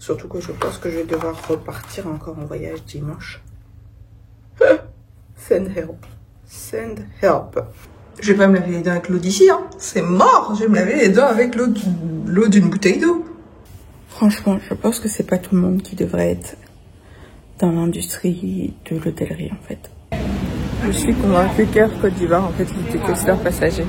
Surtout que je pense que je vais devoir repartir encore en voyage dimanche. Send help. Send help. Je vais pas me laver les dents avec l'eau d'ici, hein. C'est mort. Je vais me laver les dents avec l'eau d'une bouteille d'eau. Franchement, je pense que c'est pas tout le monde qui devrait être dans l'industrie de l'hôtellerie, en fait. Je suis convaincue qu'Air Côte d'Ivoire, en fait, il était que leurs passagers.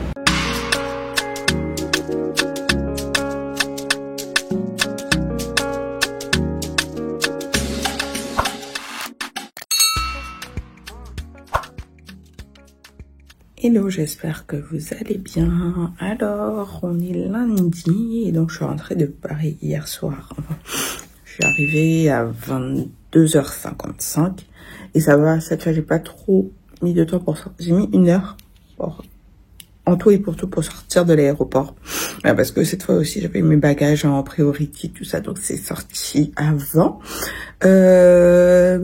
Hello, j'espère que vous allez bien. Alors, on est lundi et donc je suis rentrée de Paris hier soir. Enfin, je suis arrivée à 22h55 et ça va, cette fois j'ai pas trop mis de temps pour sortir. J'ai mis 1 heure en tout et pour tout pour sortir de l'aéroport. Parce que cette fois aussi j'avais mes bagages en priority, tout ça, donc c'est sorti avant. Vous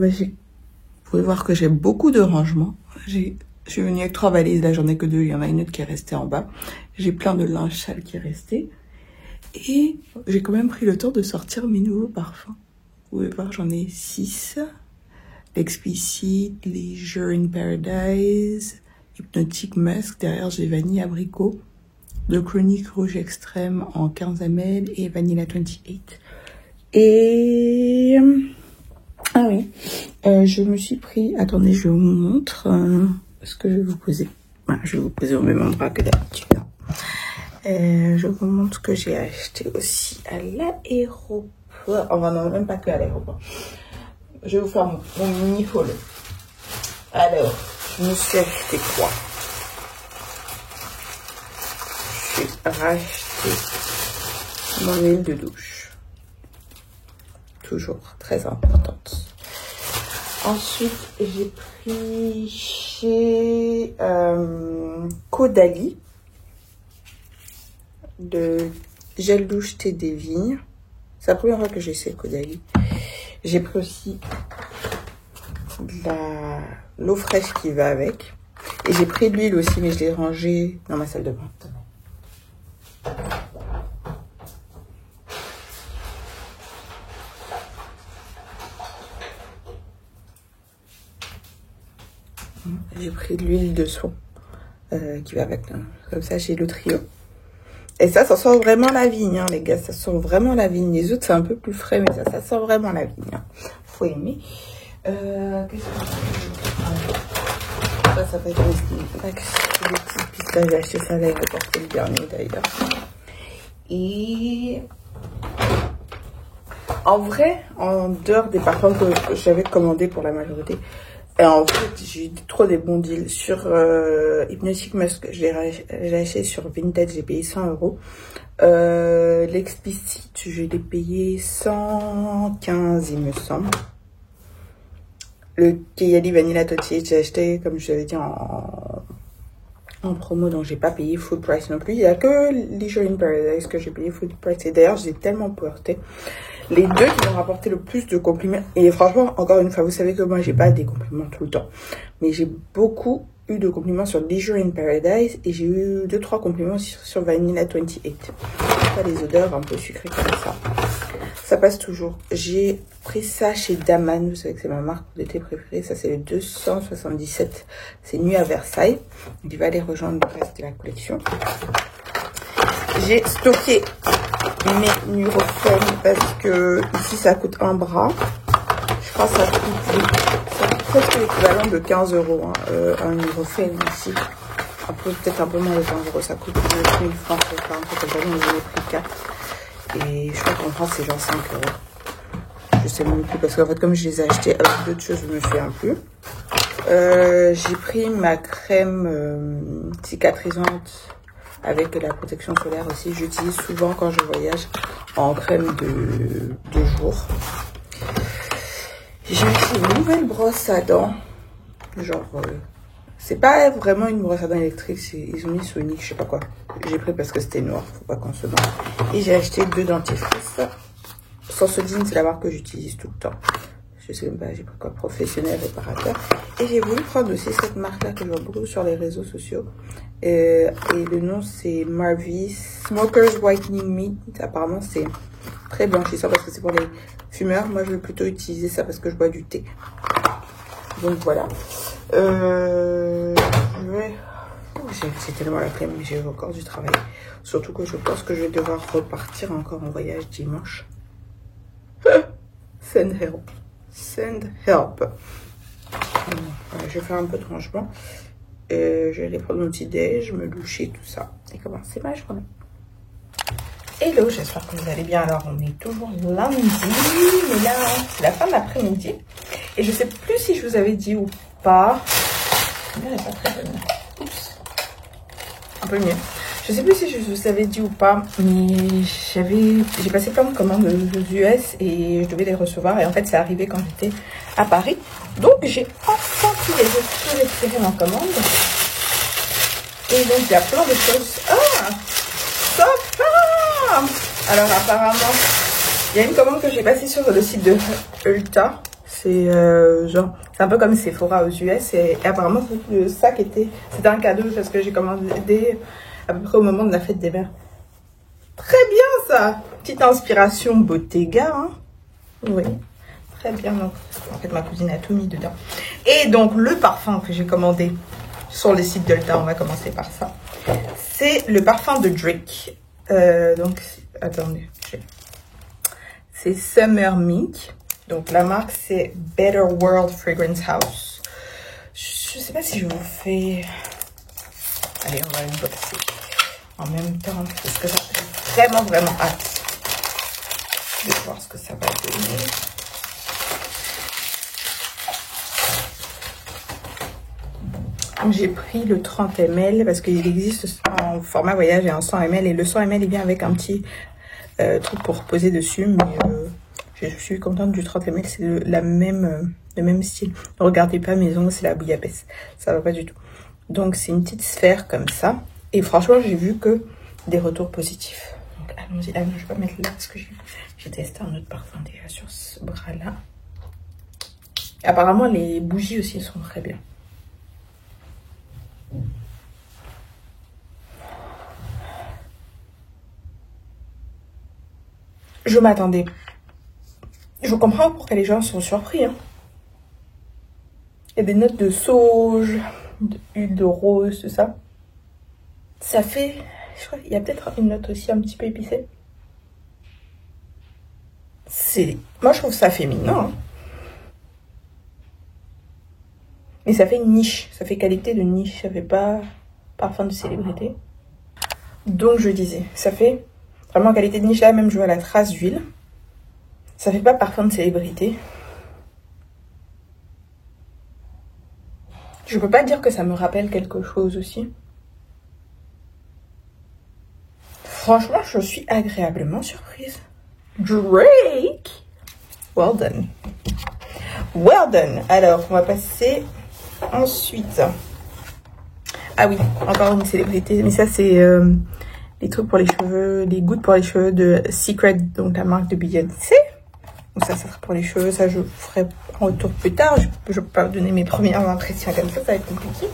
pouvez voir que j'ai beaucoup de rangements. Je suis venue avec 3 valises, là j'en ai que 2, il y en a une autre qui est restée en bas. J'ai plein de linge sale qui est resté. Et j'ai quand même pris le temps de sortir mes nouveaux parfums. Vous pouvez voir, j'en ai 6. Explicit, Leisure in Paradise, Hypnotic Musk, derrière j'ai Vanille Abricot, The Chronic Rouge Extrême en 15 ml et Vanilla 28. Et... ah oui, je me suis pris... Attendez, je vous montre... ce que je vais vous poser. Voilà, je vais vous poser au même endroit que d'habitude. Je vous montre ce que j'ai acheté aussi à l'aéroport. Enfin non, même pas que à l'aéroport. Je vais vous faire mon mini haul. Alors, je me suis acheté quoi? J'ai racheté mon huile de douche. Toujours très importante. Ensuite, j'ai pris chez Caudalie de gel douche thé des vignes. C'est la première fois que j'essaie Caudalie. J'ai pris aussi de l'eau fraîche qui va avec. Et j'ai pris de l'huile aussi, mais je l'ai rangée dans ma salle de bain. J'ai pris de l'huile de soin qui va avec. Comme ça, j'ai le trio. Et ça sent vraiment la vigne, hein, les gars. Ça sent vraiment la vigne. Les autres, c'est un peu plus frais, mais ça sent vraiment la vigne. Hein. Faut aimer. Qu'est-ce que ça fait des petites pistes. J'ai acheté ça à l'aéroport le dernier, d'ailleurs. Et... en vrai, en dehors des parfums que j'avais commandés pour la majorité, et en fait, j'ai eu trop des bons deals sur Hypnotic Musk. Je l'ai acheté sur Vinted, j'ai payé 100 €. L'Explicit, je l'ai payé 115, il me semble. Le Kayali Vanilla 28, j'ai acheté, comme je l'avais dit, en promo, donc j'ai pas payé full price non plus. Il y a que Leisure in Paradise que j'ai payé full price. Et d'ailleurs, j'ai tellement porté. Les deux qui m'ont rapporté le plus de compliments. Et franchement, encore une fois, vous savez que moi, j'ai pas des compliments tout le temps. Mais j'ai beaucoup eu de compliments sur Leisure in Paradise. Et j'ai eu 2-3 compliments sur Vanilla 28. Pas les odeurs un peu sucrées comme ça. Ça passe toujours. J'ai pris ça chez Daman. Vous savez que c'est ma marque d'été préférée. Ça, c'est le 277. C'est Nuit à Versailles. Il va aller rejoindre le reste de la collection. J'ai stocké mes Nurofen parce que ici ça coûte un bras. Je crois que ça coûte presque l'équivalent de 15 € hein, un Nurofen ici. Peut-être un peu moins de 15 €. Ça coûte 9000 francs. Enfin, un truc comme ça, mais j'en ai pris 4. Et je crois qu'en France c'est genre 5 €. Je sais même plus parce qu'en fait comme je les ai achetés avec d'autres choses, je me souviens plus. J'ai pris ma crème cicatrisante avec la protection solaire aussi. J'utilise souvent quand je voyage en crème de jour. J'ai acheté une nouvelle brosse à dents. Genre, c'est pas vraiment une brosse à dents électrique, ils ont mis Sonic, je sais pas quoi. J'ai pris parce que c'était noir, faut pas qu'on se mente. Et j'ai acheté 2 dentifrices. Sensodyne, c'est la marque que j'utilise tout le temps. Je sais même pas, j'ai pris quoi, professionnel réparateur. Et j'ai voulu prendre aussi cette marque-là que je vois beaucoup sur les réseaux sociaux. Et le nom, c'est Marvis Smokers Whitening Mist. Apparemment, c'est Très blanchissant parce que c'est pour les fumeurs. Moi, je vais plutôt utiliser ça parce que je bois du thé. Donc voilà. J'ai tellement la flemme, mais j'ai encore du travail. Surtout que je pense que je vais devoir repartir encore en voyage dimanche. Send help. Send help. Voilà, je vais faire un peu de rangement. Je vais aller prendre mon petit déj, me doucher, tout ça. Et commencer ma journée. Hello, j'espère que vous allez bien. Alors, on est toujours lundi, mais là, c'est la fin de l'après-midi. Et je sais plus si je vous avais dit ou pas. La lumière n'est pas très bonne. Oups. Un peu mieux. Je sais plus si je vous avais dit ou pas, mais j'ai passé plein de commandes aux US et je devais les recevoir. Et en fait, c'est arrivé quand j'étais à Paris. Donc, j'ai enfin pu retirer ma commande. Et donc, il y a plein de choses. Ah! Top! Alors apparemment, il y a une commande que j'ai passée sur le site de Ulta. C'est c'est un peu comme Sephora aux US. Et apparemment, le sac c'était un cadeau parce que j'ai commandé à peu près au moment de la fête des mères. Très bien ça! Petite inspiration Bottega. Hein? Oui, très bien. Donc, en fait, ma cousine a tout mis dedans. Et donc, le parfum que j'ai commandé sur le site d'Ulta, on va commencer par ça. C'est le parfum de Drake. Donc, attendez, c'est Summer Mink. Donc, la marque, c'est Better World Fragrance House. Je sais pas si je vous fais... Allez, on va unboxer en même temps, parce que j'ai vraiment hâte de voir ce que ça va donner. J'ai pris le 30 ml parce qu'il existe en format voyage et en 100 ml. Et le 100 ml, il vient avec un petit truc pour poser dessus. Mais je suis contente du 30 ml. C'est le même style. Ne regardez pas mes ongles, c'est la bouillabaisse. Ça va pas du tout. Donc, c'est une petite sphère comme ça. Et franchement, j'ai vu que des retours positifs. Donc, allons-y. Ah non, je vais pas mettre là parce que j'ai testé un autre parfum déjà sur ce bras-là. Apparemment, les bougies aussi sont très bien. Je m'attendais. Je comprends pourquoi les gens sont surpris. Hein. Il y a des notes de sauge, d'huile de rose, tout ça. Ça fait... Je crois qu'il y a peut-être une note aussi un petit peu épicée. Moi, je trouve ça féminin. Hein. Mais ça fait une niche. Ça fait qualité de niche. Ça fait pas parfum de célébrité. Donc, je disais, ça fait vraiment qualité de niche. Là, même, je vois la trace d'huile. Ça fait pas parfum de célébrité. Je peux pas dire que ça me rappelle quelque chose aussi. Franchement, je suis agréablement surprise. Drake! Well done. Well done. Alors, on va passer ensuite. Ah oui, encore une célébrité. Mais ça, c'est les trucs pour les cheveux, les gouttes pour les cheveux de Secret, donc la marque de Beyoncé. Donc ça sera pour les cheveux. Ça, je ferai en retour plus tard. Je peux pas vous donner mes premières impressions comme ça va être compliqué.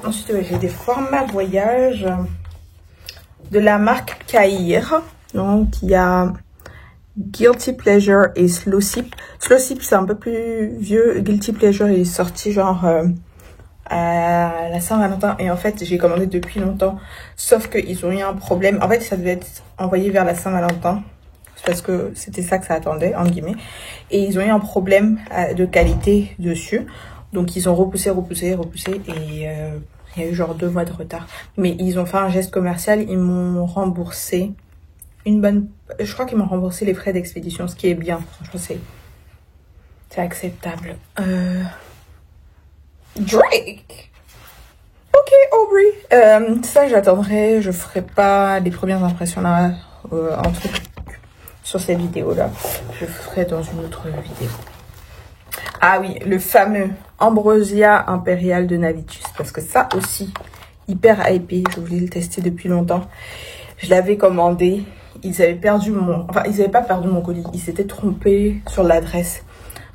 Ensuite, ouais, j'ai des formats voyage de la marque Caïr. Donc, il y a Guilty Pleasure et Slow Sip. Slow Sip, c'est un peu plus vieux. Guilty Pleasure, il est sorti genre à la Saint-Valentin. Et en fait, j'ai commandé depuis longtemps. Sauf qu'ils ont eu un problème. En fait, ça devait être envoyé vers la Saint-Valentin. Parce que c'était ça que ça attendait, entre guillemets. Et ils ont eu un problème de qualité dessus. Donc, ils ont repoussé. Et il y a eu genre 2 mois de retard. Mais ils ont fait un geste commercial. Ils m'ont remboursé je crois qu'ils m'ont remboursé les frais d'expédition, ce qui est bien. Franchement, c'est acceptable. Drake. Ok, Aubrey. Ça, j'attendrai. Je ferai pas les premières impressions là, en truc sur cette vidéo-là. Je ferai dans une autre vidéo. Ah oui, le fameux Ambrosia Imperial de Navitus. Parce que ça aussi, hyper hypé. Je voulais le tester depuis longtemps. Je l'avais commandé. Ils avaient perdu Enfin, ils n'avaient pas perdu mon colis. Ils s'étaient trompés sur l'adresse.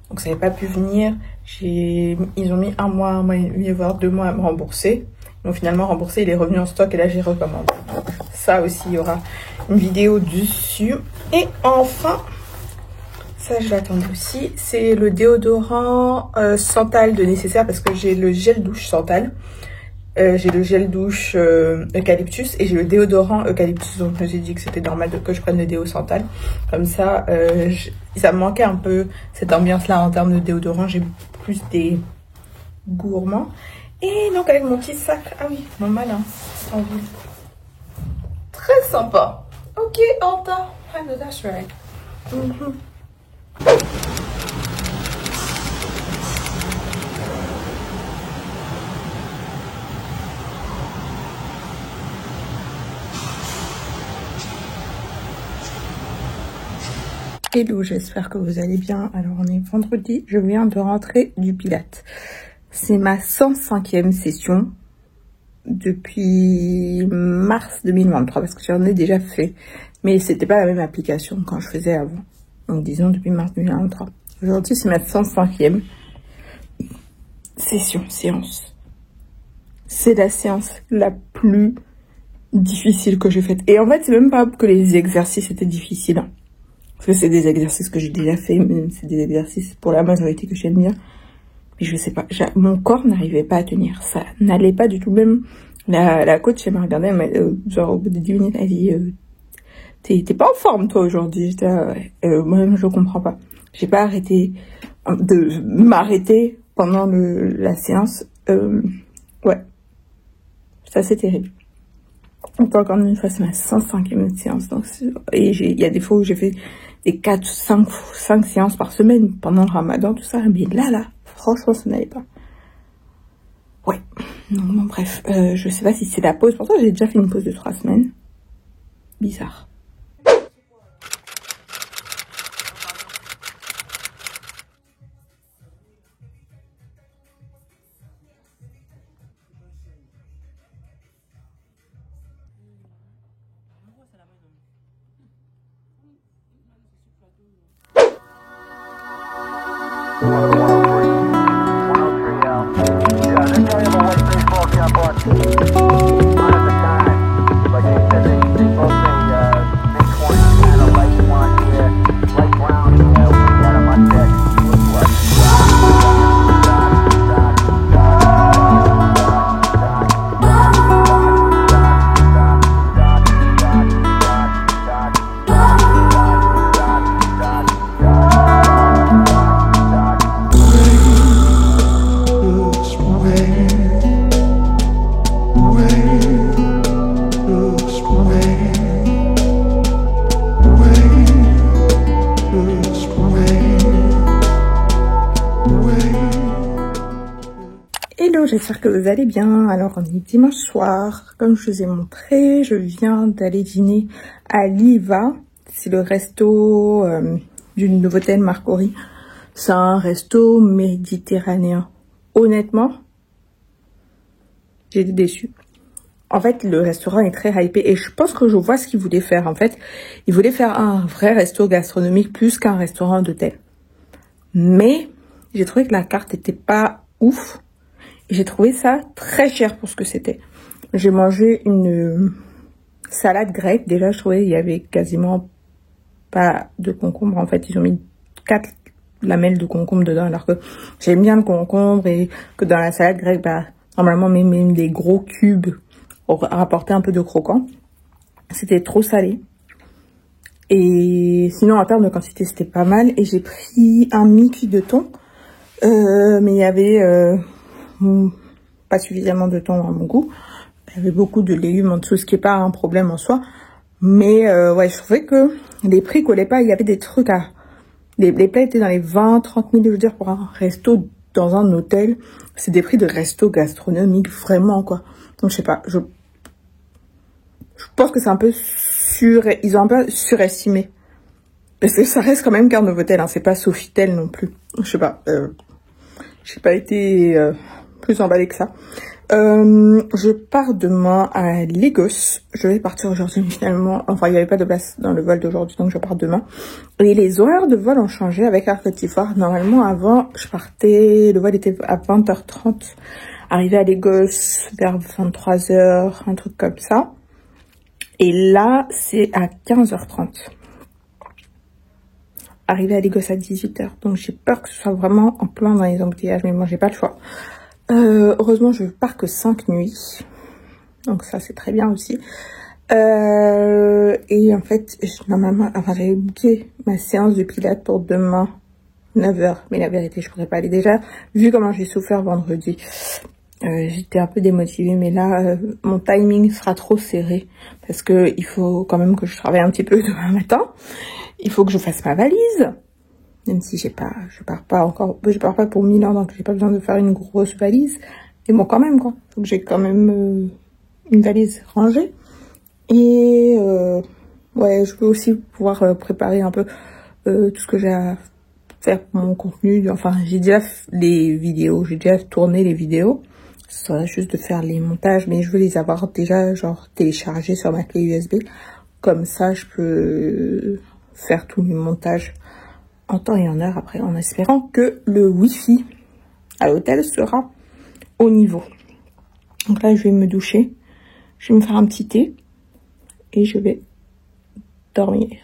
Donc, ça n'avait pas pu venir. Ils ont mis un mois et demi, voire 2 mois à me rembourser. Donc, finalement, remboursé, il est revenu en stock et là, j'ai recommandé. Ça aussi, il y aura une vidéo dessus. Et enfin, ça je l'attendais aussi, c'est le déodorant Santal de Nécessaire, parce que j'ai le gel douche Santal. J'ai le gel douche eucalyptus et j'ai le déodorant eucalyptus, donc je me suis dit que c'était normal que je prenne le déo Santal. Comme ça, ça me manquait un peu cette ambiance-là en termes de déodorant. J'ai plus des gourmands. Et donc avec mon petit sac, ah oui, mon malin, en ville. Très sympa. Ok, Anta, I know that's right. Hello, j'espère que vous allez bien. Alors on est vendredi, je viens de rentrer du Pilates. C'est ma 105e session depuis mars 2023 parce que j'en ai déjà fait. Mais c'était pas la même application quand je faisais avant. Donc disons depuis mars 2023. Aujourd'hui c'est ma 105e séance. C'est la séance la plus difficile que j'ai faite. Et en fait c'est même pas que les exercices étaient difficiles. Hein. Parce que c'est des exercices que j'ai déjà fait, même c'est des exercices pour la majorité que j'aime bien. Mais je sais pas, mon corps n'arrivait pas à tenir. Ça n'allait pas du tout. Même la coach, elle m'a regardé, elle m'a, genre au bout de 10 minutes, elle dit t'es pas en forme toi aujourd'hui. J'étais moi-même je comprends pas. J'ai pas arrêté de m'arrêter pendant la séance. Ouais, c'est assez terrible. Donc encore une fois, c'est ma 105e séance. Donc, et il y a des fois où j'ai fait des 5 séances par semaine pendant le ramadan, tout ça. Mais là, franchement, ça n'allait pas. Ouais. Non, bref. Je sais pas si c'est la pause. Pourtant, j'ai déjà fait une pause de 3 semaines. Bizarre. J'espère que vous allez bien. Alors on est dimanche soir, comme je vous ai montré, je viens d'aller dîner à Liva. C'est le resto du Novotel Marcory. C'est un resto méditerranéen. Honnêtement, j'ai été déçue. En fait, le restaurant est très hypé et je pense que je vois ce qu'il voulait faire. En fait, il voulait faire un vrai resto gastronomique plus qu'un restaurant d'hôtel. Mais j'ai trouvé que la carte était pas ouf. J'ai trouvé ça très cher pour ce que c'était. J'ai mangé une salade grecque. Déjà, je trouvais qu'il y avait quasiment pas de concombre. En fait, ils ont mis 4 lamelles de concombre dedans. Alors que j'aime bien le concombre et que dans la salade grecque, bah, normalement, même les gros cubes rapportaient un peu de croquant. C'était trop salé. Et sinon, en termes de quantité, c'était pas mal. Et j'ai pris un mi-cuit de thon. Mais il y avait... pas suffisamment de thon à mon goût. Il y avait beaucoup de légumes en dessous, ce qui n'est pas un problème en soi. Mais ouais, je trouvais que les prix collaient pas. Il y avait des trucs à... Les plats étaient dans les 20-30 000, je veux dire, pour un resto dans un hôtel. C'est des prix de resto gastronomique, vraiment, quoi. Donc, je sais pas. Je pense que c'est un peu ils ont un peu surestimé. Parce que ça reste quand même Carte Novotel, hein. C'est pas Sofitel non plus. Je sais pas. J'ai pas été... plus emballée que ça. Je pars demain à Lagos. Je vais partir aujourd'hui finalement. Enfin, il n'y avait pas de place dans le vol d'aujourd'hui, donc je pars demain. Et les horaires de vol ont changé avec Air Côte d'Ivoire. Normalement, avant, je partais... Le vol était à 20h30. Arrivé à Lagos vers 23h, un truc comme ça. Et là, c'est à 15h30. Arrivé à Lagos à 18h. Donc j'ai peur que ce soit vraiment en plein dans les embouteillages. Mais moi, j'ai pas le choix. Heureusement, je pars que 5 nuits. Donc ça, c'est très bien aussi. Et en fait, normalement, j'avais booké ma séance de pilates pour demain, 9h. Mais la vérité, je pourrais pas aller déjà. Vu comment j'ai souffert vendredi, j'étais un peu démotivée. Mais là, mon timing sera trop serré. Parce que il faut quand même que je travaille un petit peu demain matin. Il faut que je fasse ma valise. Même si je pars pas pour 1000 ans, donc j'ai pas besoin de faire une grosse valise. Mais bon, quand même, quoi. Faut que j'ai quand même une valise rangée. Et ouais, je peux aussi pouvoir préparer un peu tout ce que j'ai à faire pour mon contenu. Enfin, j'ai déjà les vidéos, j'ai déjà tourné les vidéos. Ce serait juste de faire les montages, mais je veux les avoir déjà genre téléchargés sur ma clé USB. Comme ça, je peux faire tous les montages en temps et en heure après, en espérant que le Wi-Fi à l'hôtel sera au niveau. Donc là, je vais me doucher, je vais me faire un petit thé et je vais dormir.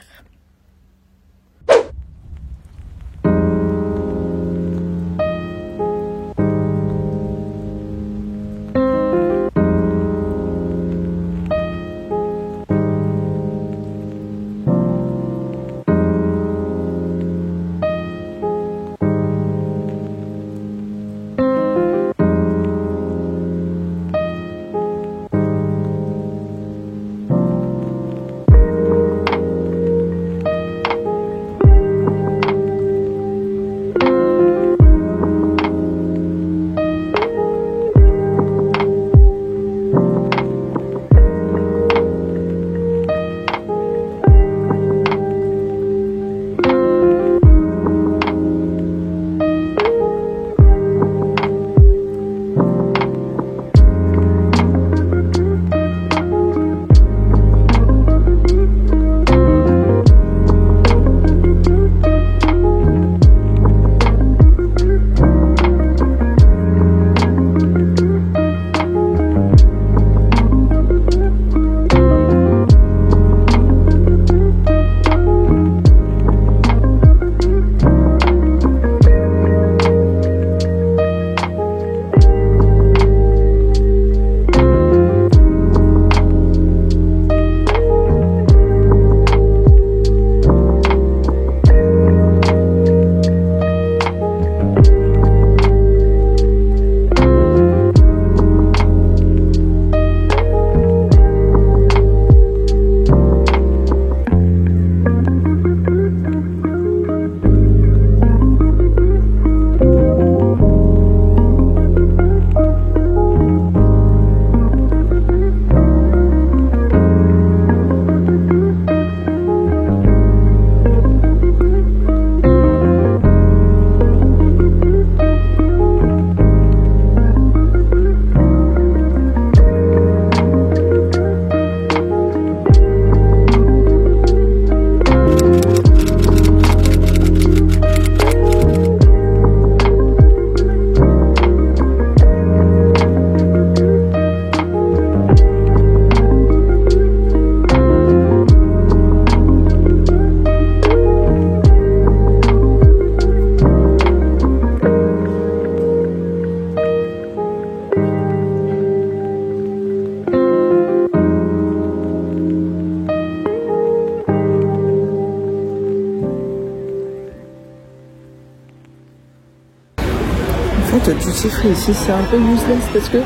fait, duty free ici, c'est un peu useless parce que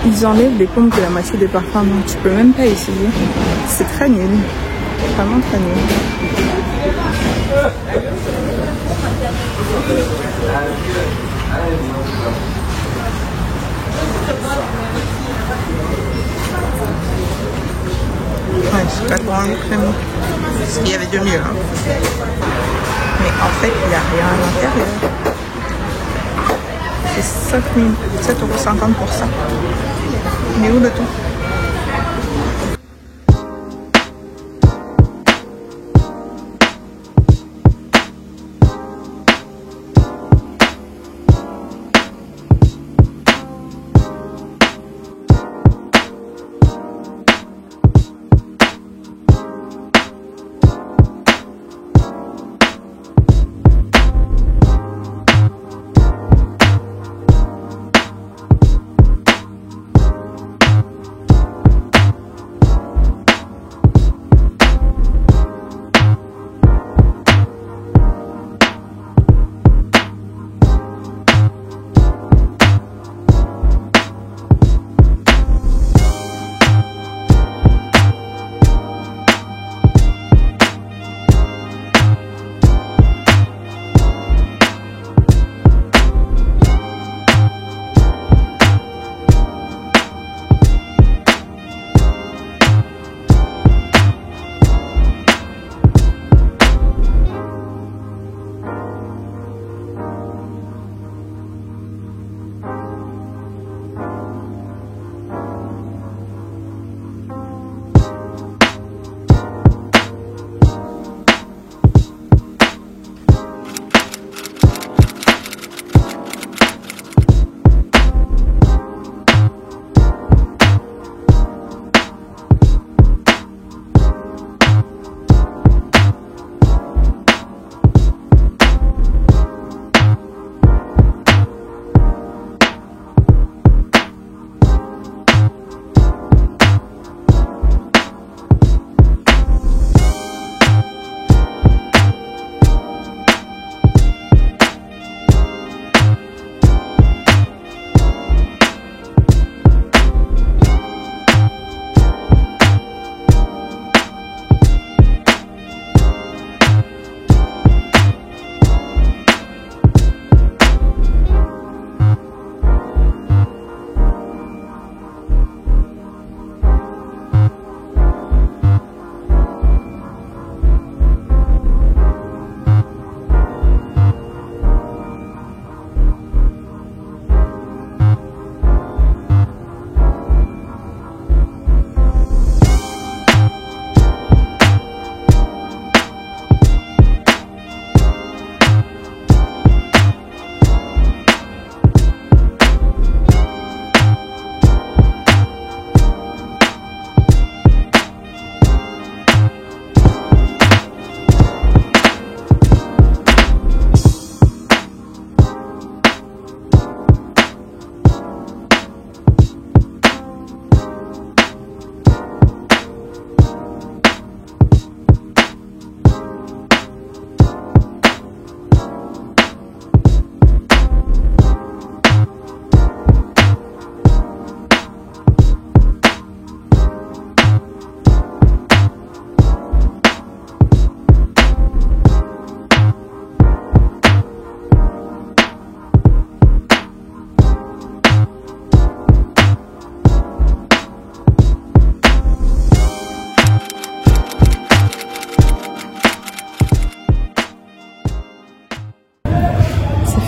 ils enlèvent les pompes de la moitié des parfums, donc tu peux même pas essayer. C'est très nul, vraiment très nul. Ouais, c'est pas grand crème. Il y avait de mieux. Hein. Mais en fait, il n'y a rien à l'intérieur. C'est 7,50 € pour ça. Mais où le ton?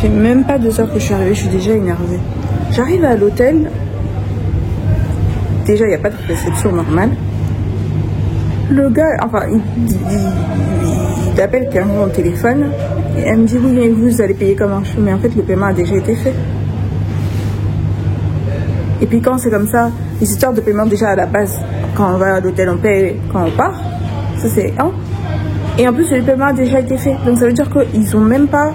fait même pas 2 heures que je suis arrivée, je suis déjà énervée. J'arrive à l'hôtel. Déjà, il n'y a pas de réception normale. Le gars, enfin, il appelle quelqu'un au téléphone. Et elle me dit, oui, mais vous allez payer comment? Mais en fait, le paiement a déjà été fait. Et puis quand c'est comme ça, les histoires de paiement déjà à la base, quand on va à l'hôtel, on paye quand on part. Ça, c'est un. Et en plus, le paiement a déjà été fait. Donc, ça veut dire qu'ils ont même pas...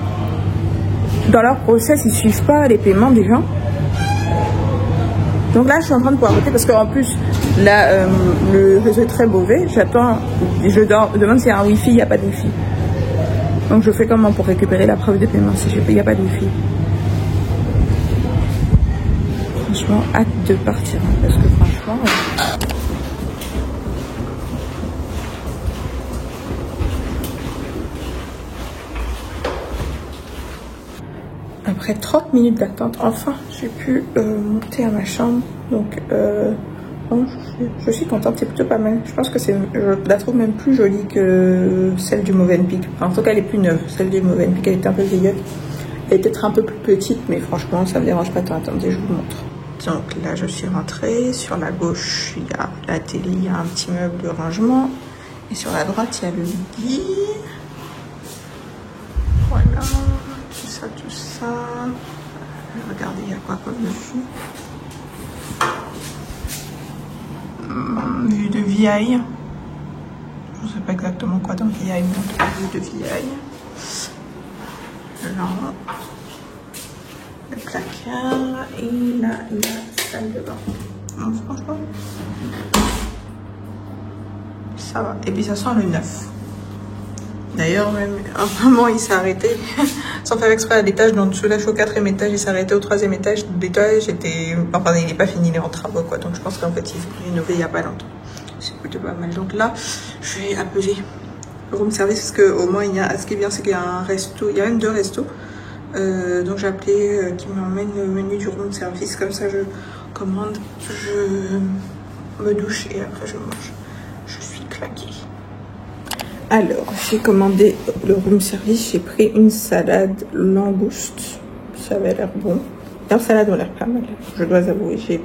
Dans leur process, ils suivent pas les paiements des gens. Donc là, je suis en train de poireauter parce qu'en plus, là, le réseau est très mauvais. J'attends, je demande s'il y a un wifi, il n'y a pas de wifi. Donc je fais comment pour récupérer la preuve de paiement si il n'y a pas de wifi. Franchement, hâte de partir. Hein, parce que franchement... Après 30 minutes d'attente, enfin, j'ai pu monter à ma chambre. Donc, bon, je suis contente, c'est plutôt pas mal. Je pense que je la trouve même plus jolie que celle du Movenpick. En tout cas, elle est plus neuve. Celle du Movenpick, elle était un peu vieille. Elle est peut-être un peu plus petite, mais franchement, ça me dérange pas tant. Attendez, je vous montre. Donc là, je suis rentrée. Sur la gauche, il y a la télé, il y a un petit meuble de rangement. Et sur la droite, il y a le lit. Voilà. Tout ça. Regardez, il y a quoi comme dessus. Vue de vieille. Je ne sais pas exactement quoi dans vieille, mais en tout cas, vue de vieille. Là, le placard. Et là, la salle de bain. Donc, franchement, ça va. Et puis, ça sent le neuf. D'ailleurs, même à un moment, il s'est arrêté, sans faire exprès, à l'étage d'en dessous. Là, je suis au 4e étage, il s'est arrêté au 3e étage. L'étage était... Enfin, il n'est pas fini, il est en travaux, quoi. Donc, je pense qu'en fait, il fait rénover il n'y a pas longtemps. C'est plutôt pas mal. Donc là, je vais appeler le room service, parce qu'au moins, ce qui est bien, c'est qu'il y a un resto. Il y a même 2 restos. Donc, j'ai appelé qui m'emmène le menu du room service. Comme ça, je commande, je me douche et après, je mange. Je suis claquée. Alors, j'ai commandé le room service, j'ai pris une salade langouste, ça avait l'air bon. Leur salade a l'air pas mal, je dois avouer, j'ai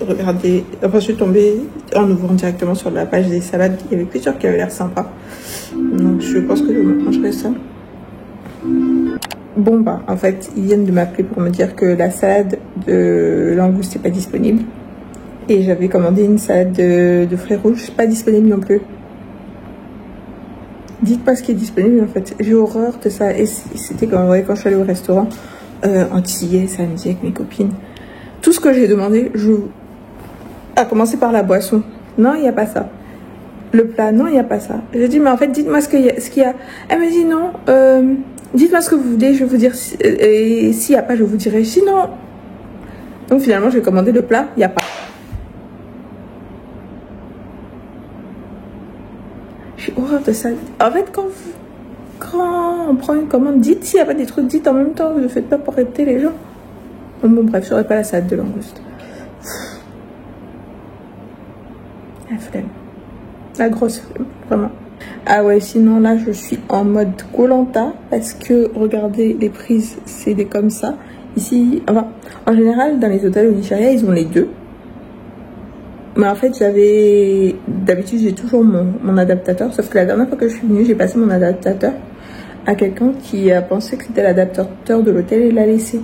regardé, enfin je suis tombée en ouvrant directement sur la page des salades, il y avait plusieurs qui avaient l'air sympas. Donc je pense que je me mangerai ça. Bon bah, en fait, ils viennent de m'appeler pour me dire que la salade de langouste n'est pas disponible. Et j'avais commandé une salade de fruits rouges, pas disponible non plus. Dites pas ce qui est disponible en fait. J'ai horreur de ça. Et c'était quand je suis allée au restaurant antillais, samedi avec mes copines. Tout ce que j'ai demandé, à commencer par la boisson. Non, il n'y a pas ça. Le plat, non, il n'y a pas ça. J'ai dit, mais en fait, dites-moi ce qu'il y a. Elle m'a dit non. Dites-moi ce que vous voulez, je vais vous dire. Et s'il n'y a pas, je vous dirai. Sinon. Donc finalement, j'ai commandé le plat, il n'y a pas. J'ai horreur de ça. En fait, quand on prend une commande, dites s'il n'y a pas des trucs, dites en même temps, vous ne faites pas pour répéter les gens. Bon, bref, je n'aurais pas la salade de langouste. La flemme. La grosse flemme, vraiment. Ah ouais, sinon là, je suis en mode Koh-Lanta parce que, regardez, les prises, c'est des comme ça. Ici, enfin, en général, dans les hôtels au Nigeria, ils ont les deux. Mais en fait, d'habitude, j'ai toujours mon adaptateur. Sauf que la dernière fois que je suis venue, j'ai passé mon adaptateur à quelqu'un qui a pensé que c'était l'adaptateur de l'hôtel et l'a laissé.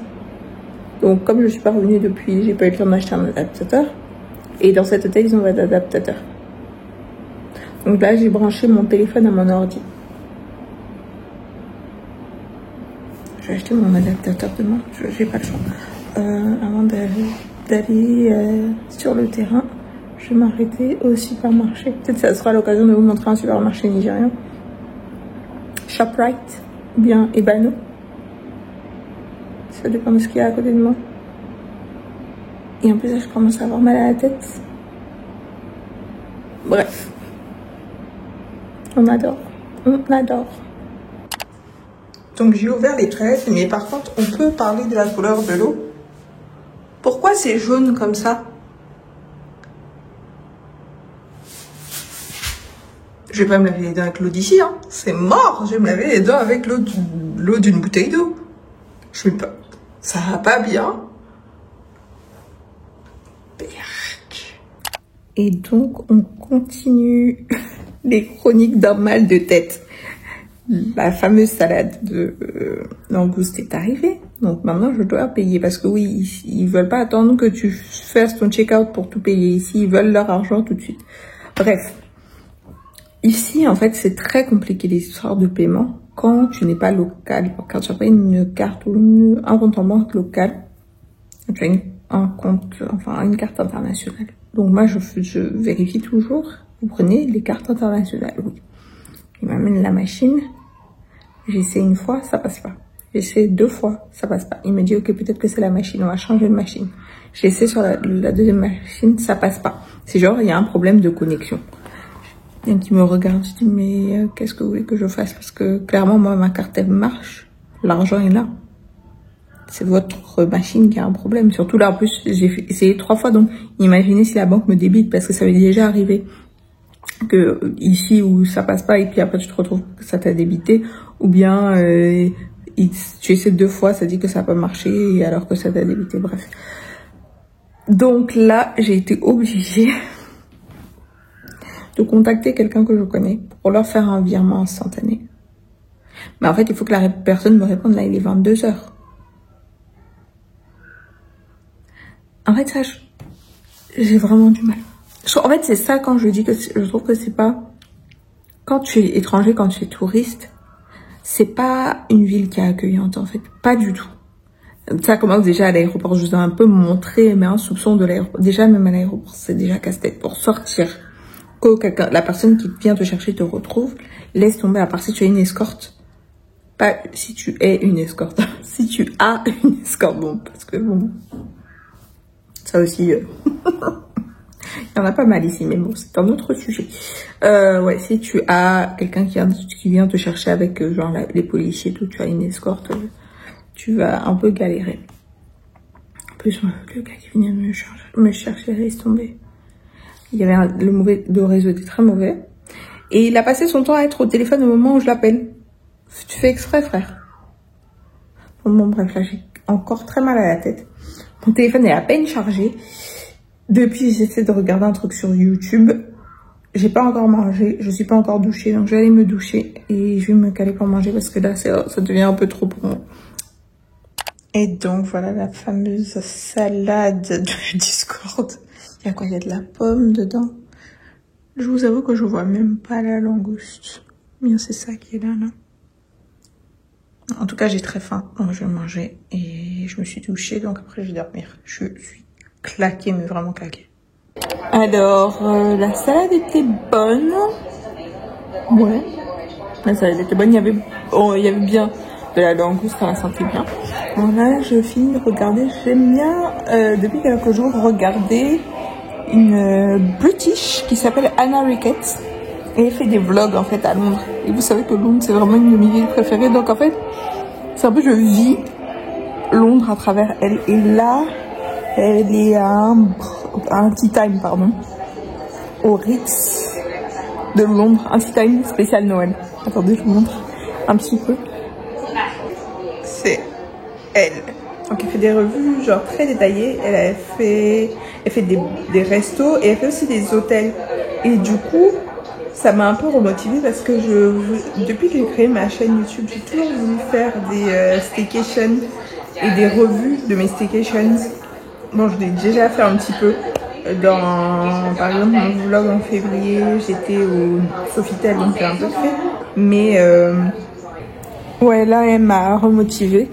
Donc, comme je suis pas revenue depuis, j'ai pas eu le temps d'acheter un adaptateur. Et dans cet hôtel, ils ont pas d'adaptateur. Donc là, j'ai branché mon téléphone à mon ordi. Je vais acheter mon adaptateur demain. J'ai pas le choix. Avant d'aller sur le terrain, je vais m'arrêter au supermarché. Peut-être que ça sera l'occasion de vous montrer un supermarché nigérien. Shoprite ou bien Ebano. Ça dépend de ce qu'il y a à côté de moi. Et en plus, je commence à avoir mal à la tête. Bref. On adore. On adore. Donc j'ai ouvert les toilettes, mais par contre, on peut parler de la couleur de l'eau. Pourquoi c'est jaune comme ça? Je vais pas me laver les dents avec l'eau d'ici, hein. C'est mort. Je vais me laver les dents avec l'eau d'une bouteille d'eau. Je vais pas. Ça va pas bien. Et donc, on continue les chroniques d'un mal de tête. La fameuse salade de langouste est arrivée. Donc maintenant, je dois payer parce que oui, ils veulent pas attendre que tu fasses ton check-out pour tout payer. Ici, ils veulent leur argent tout de suite. Bref. Ici, en fait, c'est très compliqué l'histoire de paiement quand tu n'es pas local. Quand tu as pas une carte ou un compte en banque local, tu as une carte internationale. Donc moi, je vérifie toujours. Vous prenez les cartes internationales, oui. Il m'amène la machine. J'essaie une fois, ça passe pas. J'essaie 2 fois, ça passe pas. Il me dit, ok, peut-être que c'est la machine, on va changer de machine. J'essaie sur la deuxième machine, ça passe pas. C'est genre, il y a un problème de connexion. Et qui me regarde, je dis, mais qu'est-ce que vous voulez que je fasse? Parce que clairement, moi, ma carte, elle marche. L'argent est là. C'est votre machine qui a un problème. Surtout là, en plus, j'ai essayé 3 fois. Donc, imaginez si la banque me débite, parce que ça m'est déjà arrivé que ici où ça passe pas et puis après tu te retrouves que ça t'a débité, ou bien tu essaies 2 fois, ça dit que ça n'a pas marché alors que ça t'a débité. Bref. Donc là, j'ai été obligée de contacter quelqu'un que je connais pour leur faire un virement instantané. Mais en fait, il faut que la personne me réponde. Là, il est 22 h. En fait, ça, j'ai vraiment du mal. En fait, c'est ça quand je dis que je trouve que c'est pas... Quand tu es étranger, quand tu es touriste, c'est pas une ville qui est accueillante, en fait. Pas du tout. Ça commence déjà à l'aéroport. Je vous ai un peu montré, mais un soupçon de l'aéroport. Déjà, même à l'aéroport, c'est déjà casse-tête. Pour sortir, que la personne qui vient te chercher te retrouve, laisse tomber, à part si tu as une escorte. Pas si tu es une escorte. Si tu as une escorte, bon, parce que bon... Ça aussi... Il y en a pas mal ici, mais bon, c'est un autre sujet. Ouais, si tu as quelqu'un qui vient te chercher avec genre les policiers, tout, tu as une escorte, tu vas un peu galérer. En plus, le gars qui venait me chercher, laisse tomber. Il y avait le réseau était très mauvais. Et il a passé son temps à être au téléphone au moment où je l'appelle. Tu fais exprès, frère. Bon, bref, là, j'ai encore très mal à la tête. Mon téléphone est à peine chargé. Depuis, j'essaie de regarder un truc sur YouTube. J'ai pas encore mangé, je suis pas encore douchée, donc je vais aller me doucher et je vais me caler pour manger parce que là, ça devient un peu trop pour moi. Et donc, voilà la fameuse salade de Discord. Il y a quoi? Il y a de la pomme dedans. Je vous avoue que je vois même pas la langouste. Bien, c'est ça qui est là. En tout cas, j'ai très faim, donc je vais manger et je me suis douchée, donc après, je vais dormir. Je suis claquée, mais vraiment claquée. Alors, la salade était bonne. Ouais. La salade était bonne. Il y avait bien de la langouste, ça la sentait bien. Voilà, je finis de regarder. J'aime bien, depuis quelques jours, regarder une British qui s'appelle Anna Ricketts. Et elle fait des vlogs, en fait, à Londres. Et vous savez que Londres, c'est vraiment une de mes villes préférées. Donc, en fait, c'est un peu, je vis Londres à travers elle. Et là, elle est à un tea time, pardon, au Ritz de Londres, un tea time spécial Noël. Attendez, je vous montre un petit peu. C'est elle. Donc elle fait des revues genre très détaillées. Elle fait des restos et elle fait aussi des hôtels. Et du coup, ça m'a un peu remotivée parce que depuis que j'ai créé ma chaîne YouTube, j'ai toujours voulu faire des staycations et des revues de mes staycations. Bon, je l'ai déjà fait un petit peu. Par exemple, mon vlog en février, j'étais au Sofitel, donc j'ai un peu fait. Mais ouais, là, elle m'a remotivée.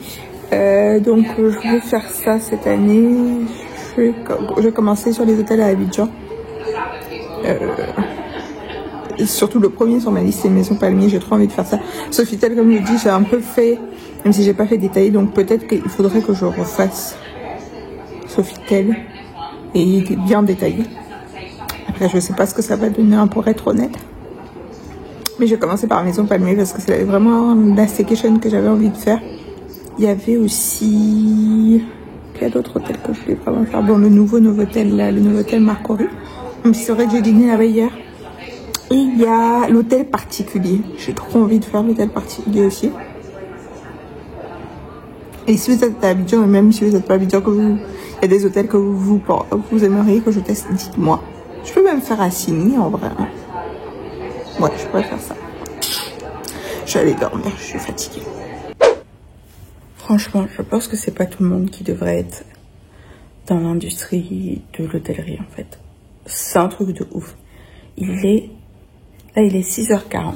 Donc, je vais faire ça cette année. Je vais commencer sur les hôtels à Abidjan. Surtout le premier sur ma liste, c'est Maison Palmier. J'ai trop envie de faire ça. Sofitel, comme je dis, j'ai un peu fait, même si j'ai pas fait détaillé. Donc, peut-être qu'il faudrait que je refasse Sofitel et bien détaillé. Après, je sais pas ce que ça va donner, pour être honnête. Mais je vais commencer par Maison Palmier parce que c'est vraiment la staycation que j'avais envie de faire. Il y avait aussi... Il y a d'autres hôtels que je voulais vraiment faire. Bon, le nouveau Novotel, là, le Novotel Marcory. Même si c'est vrai que j'ai dîné là-bas hier. Et il y a l'hôtel particulier. J'ai trop envie de faire l'hôtel particulier aussi. Et si vous êtes à Abidjan, et même si vous n'êtes pas à Abidjan, il y a des hôtels que vous aimeriez que je teste, dites-moi. Je peux même faire à Sini, en vrai. Ouais, je pourrais faire ça. Je vais aller dormir, je suis fatiguée. Franchement, je pense que c'est pas tout le monde qui devrait être dans l'industrie de l'hôtellerie, en fait. C'est un truc de ouf. Là, il est 6h40.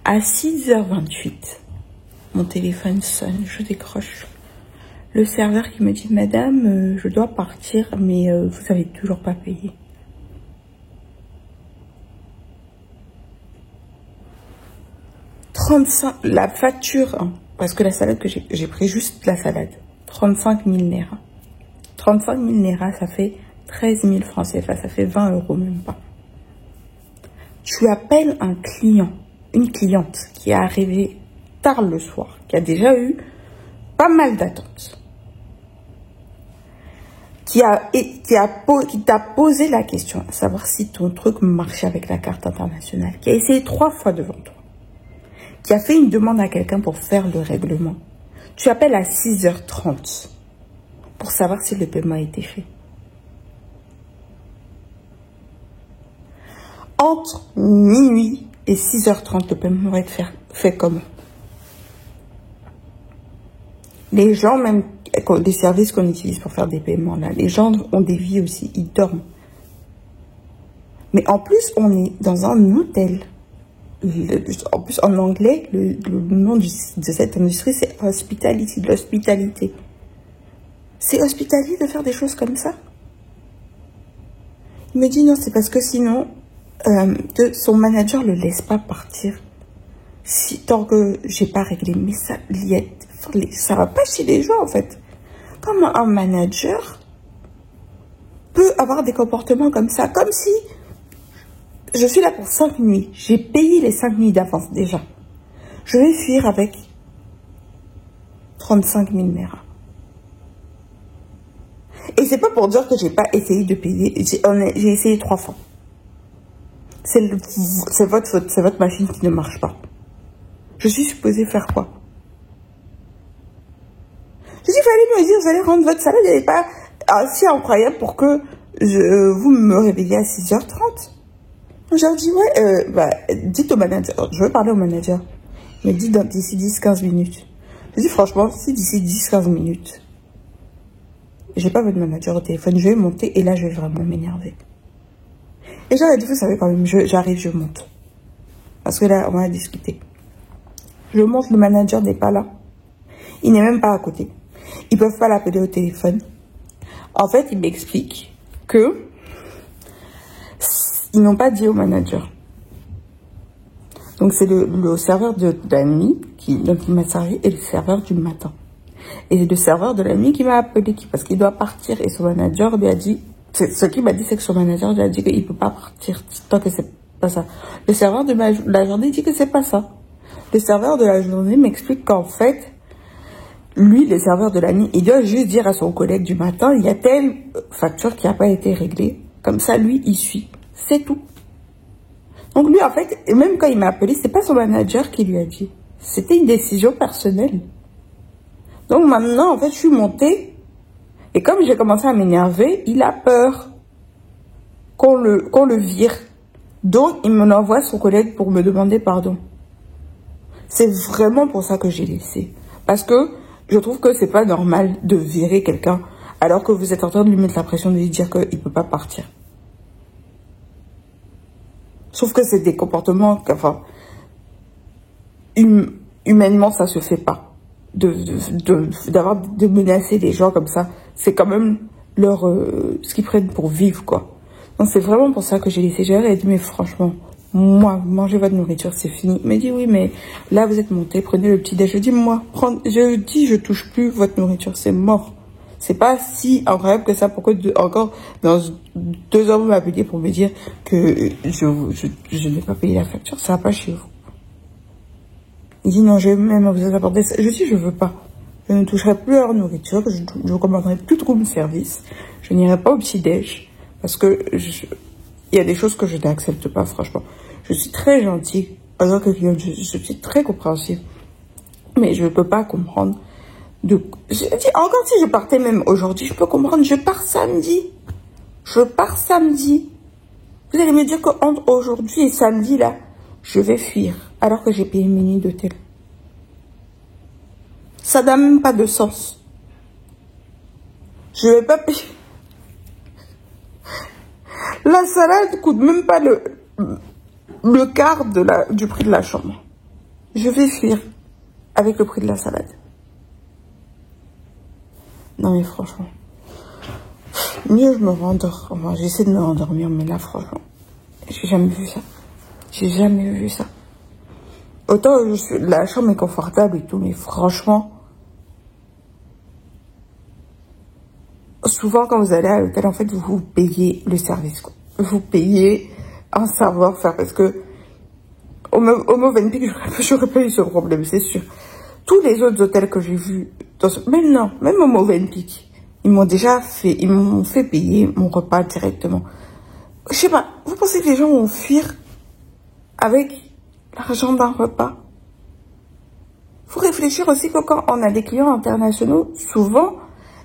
À 6h28, mon téléphone sonne, je décroche. Le serveur qui me dit, madame, je dois partir, mais vous avez toujours pas payé. La facture, hein, parce que la salade que j'ai pris juste la salade, 35 000 Naira. 35 000 Naira, ça fait 13 000 francs CFA, ça fait 20 € même pas. Tu appelles un client, une cliente qui est arrivée tard le soir, qui a déjà eu pas mal d'attentes, qui t'a posé la question, à savoir si ton truc marchait avec la carte internationale, qui a essayé 3 fois devant toi, qui a fait une demande à quelqu'un pour faire le règlement. Tu appelles à 6h30 pour savoir si le paiement a été fait. Entre minuit et 6h30, le paiement va être fait comment? Les gens, même les services qu'on utilise pour faire des paiements, là, les gens ont des vies aussi, ils dorment. Mais en plus, on est dans un hôtel. En plus, en anglais, le nom de cette industrie, c'est hospitality, l'hospitalité. C'est hospitalier de faire des choses comme ça? Il me dit non, c'est parce que sinon, son manager le laisse pas partir. Tant que j'ai pas réglé. Mais ça va pas chez les gens, en fait. Comment un manager peut avoir des comportements comme ça? Comme si je suis là pour 5 nuits. J'ai payé les 5 nuits d'avance déjà. Je vais fuir avec 35 000 Naira. Et c'est pas pour dire que j'ai pas essayé de payer. J'ai essayé 3 fois. C'est votre faute. C'est votre machine qui ne marche pas. Je suis supposée faire quoi? Je dis, il fallait me dire, vous allez rendre votre salade. Elle n'est pas assez incroyable pour que vous me réveilliez à 6h30. Je leur dis, ouais, dites au manager. Je veux parler au manager. Il me dit d'ici 10-15 minutes. Je dis, franchement, si d'ici 10-15 minutes, j'ai pas votre manager au téléphone, je vais monter et là, je vais vraiment m'énerver. Et j'aurais dit, vous savez quand même, j'arrive, je monte. Parce que là, on a discuté. Je monte, le manager n'est pas là. Il n'est même pas à côté. Ils peuvent pas l'appeler au téléphone. En fait, il m'explique que ils n'ont pas dit au manager. Donc, c'est le serveur de la nuit qui m'a servi et le serveur du matin. Et le serveur de la nuit qui m'a appelé parce qu'il doit partir. Et son manager lui a dit... Ce qu'il m'a dit, c'est que son manager lui a dit qu'il ne peut pas partir tant que c'est pas ça. Le serveur de la journée dit que c'est pas ça. Le serveur de la journée m'explique qu'en fait, lui, le serveur de la nuit, il doit juste dire à son collègue du matin, il y a telle facture qui n'a pas été réglée. Comme ça, lui, il suit. C'est tout. Donc lui, en fait, même quand il m'a appelé, c'est pas son manager qui lui a dit. C'était une décision personnelle. Donc maintenant, en fait, je suis montée. Et comme j'ai commencé à m'énerver, il a peur qu'on le vire. Donc, il me envoie son collègue pour me demander pardon. C'est vraiment pour ça que j'ai laissé. Parce que je trouve que c'est pas normal de virer quelqu'un alors que vous êtes en train de lui mettre la pression de lui dire qu'il ne peut pas partir. Sauf que c'est des comportements, enfin, humainement, ça se fait pas. De menacer les gens comme ça, c'est quand même ce qu'ils prennent pour vivre, quoi. Donc c'est vraiment pour ça que j'ai laissé gérer et dit, mais franchement, moi, mangez votre nourriture, c'est fini. Il m'a dit, oui, mais là, vous êtes monté, prenez le petit déj. Je dis, je touche plus votre nourriture, c'est mort. C'est pas si incroyable que ça. Pourquoi encore dans 2 heures vous m'appelez pour me dire que je n'ai pas payé la facture, ça va pas chez vous. Il dit, non, je vais même vous apporter ça. Je dis, je veux pas. Je ne toucherai plus à leur nourriture, je ne commanderai plus de room service, je n'irai pas au petit-déj, parce que il y a des choses que je n'accepte pas, franchement. Je suis très gentille, en tant que cliente, je suis très compréhensive, mais je ne peux pas comprendre Je dis, encore si je partais même aujourd'hui, je peux comprendre, je pars samedi. Je pars samedi. Vous allez me dire qu'entre aujourd'hui et samedi, là, je vais fuir, alors que j'ai payé une nuit d'hôtel. Ça n'a même pas de sens. Je vais pas payer. La salade coûte même pas le quart du prix de la chambre. Je vais fuir avec le prix de la salade. Non mais franchement, mieux je me rendors. Enfin, j'essaie de me rendormir, mais là franchement, j'ai jamais vu ça. J'ai jamais vu ça. Autant la chambre est confortable et tout, mais franchement, souvent quand vous allez à l'hôtel, en fait, vous payez le service, quoi. Vous payez un savoir-faire, parce que au Movenpick, j'aurais pas eu ce problème, c'est sûr. Tous les autres hôtels que j'ai vus, même au Movenpick, ils m'ont fait payer mon repas directement. Je sais pas, vous pensez que les gens vont fuir avec l'argent d'un repas? Faut réfléchir aussi que quand on a des clients internationaux, souvent,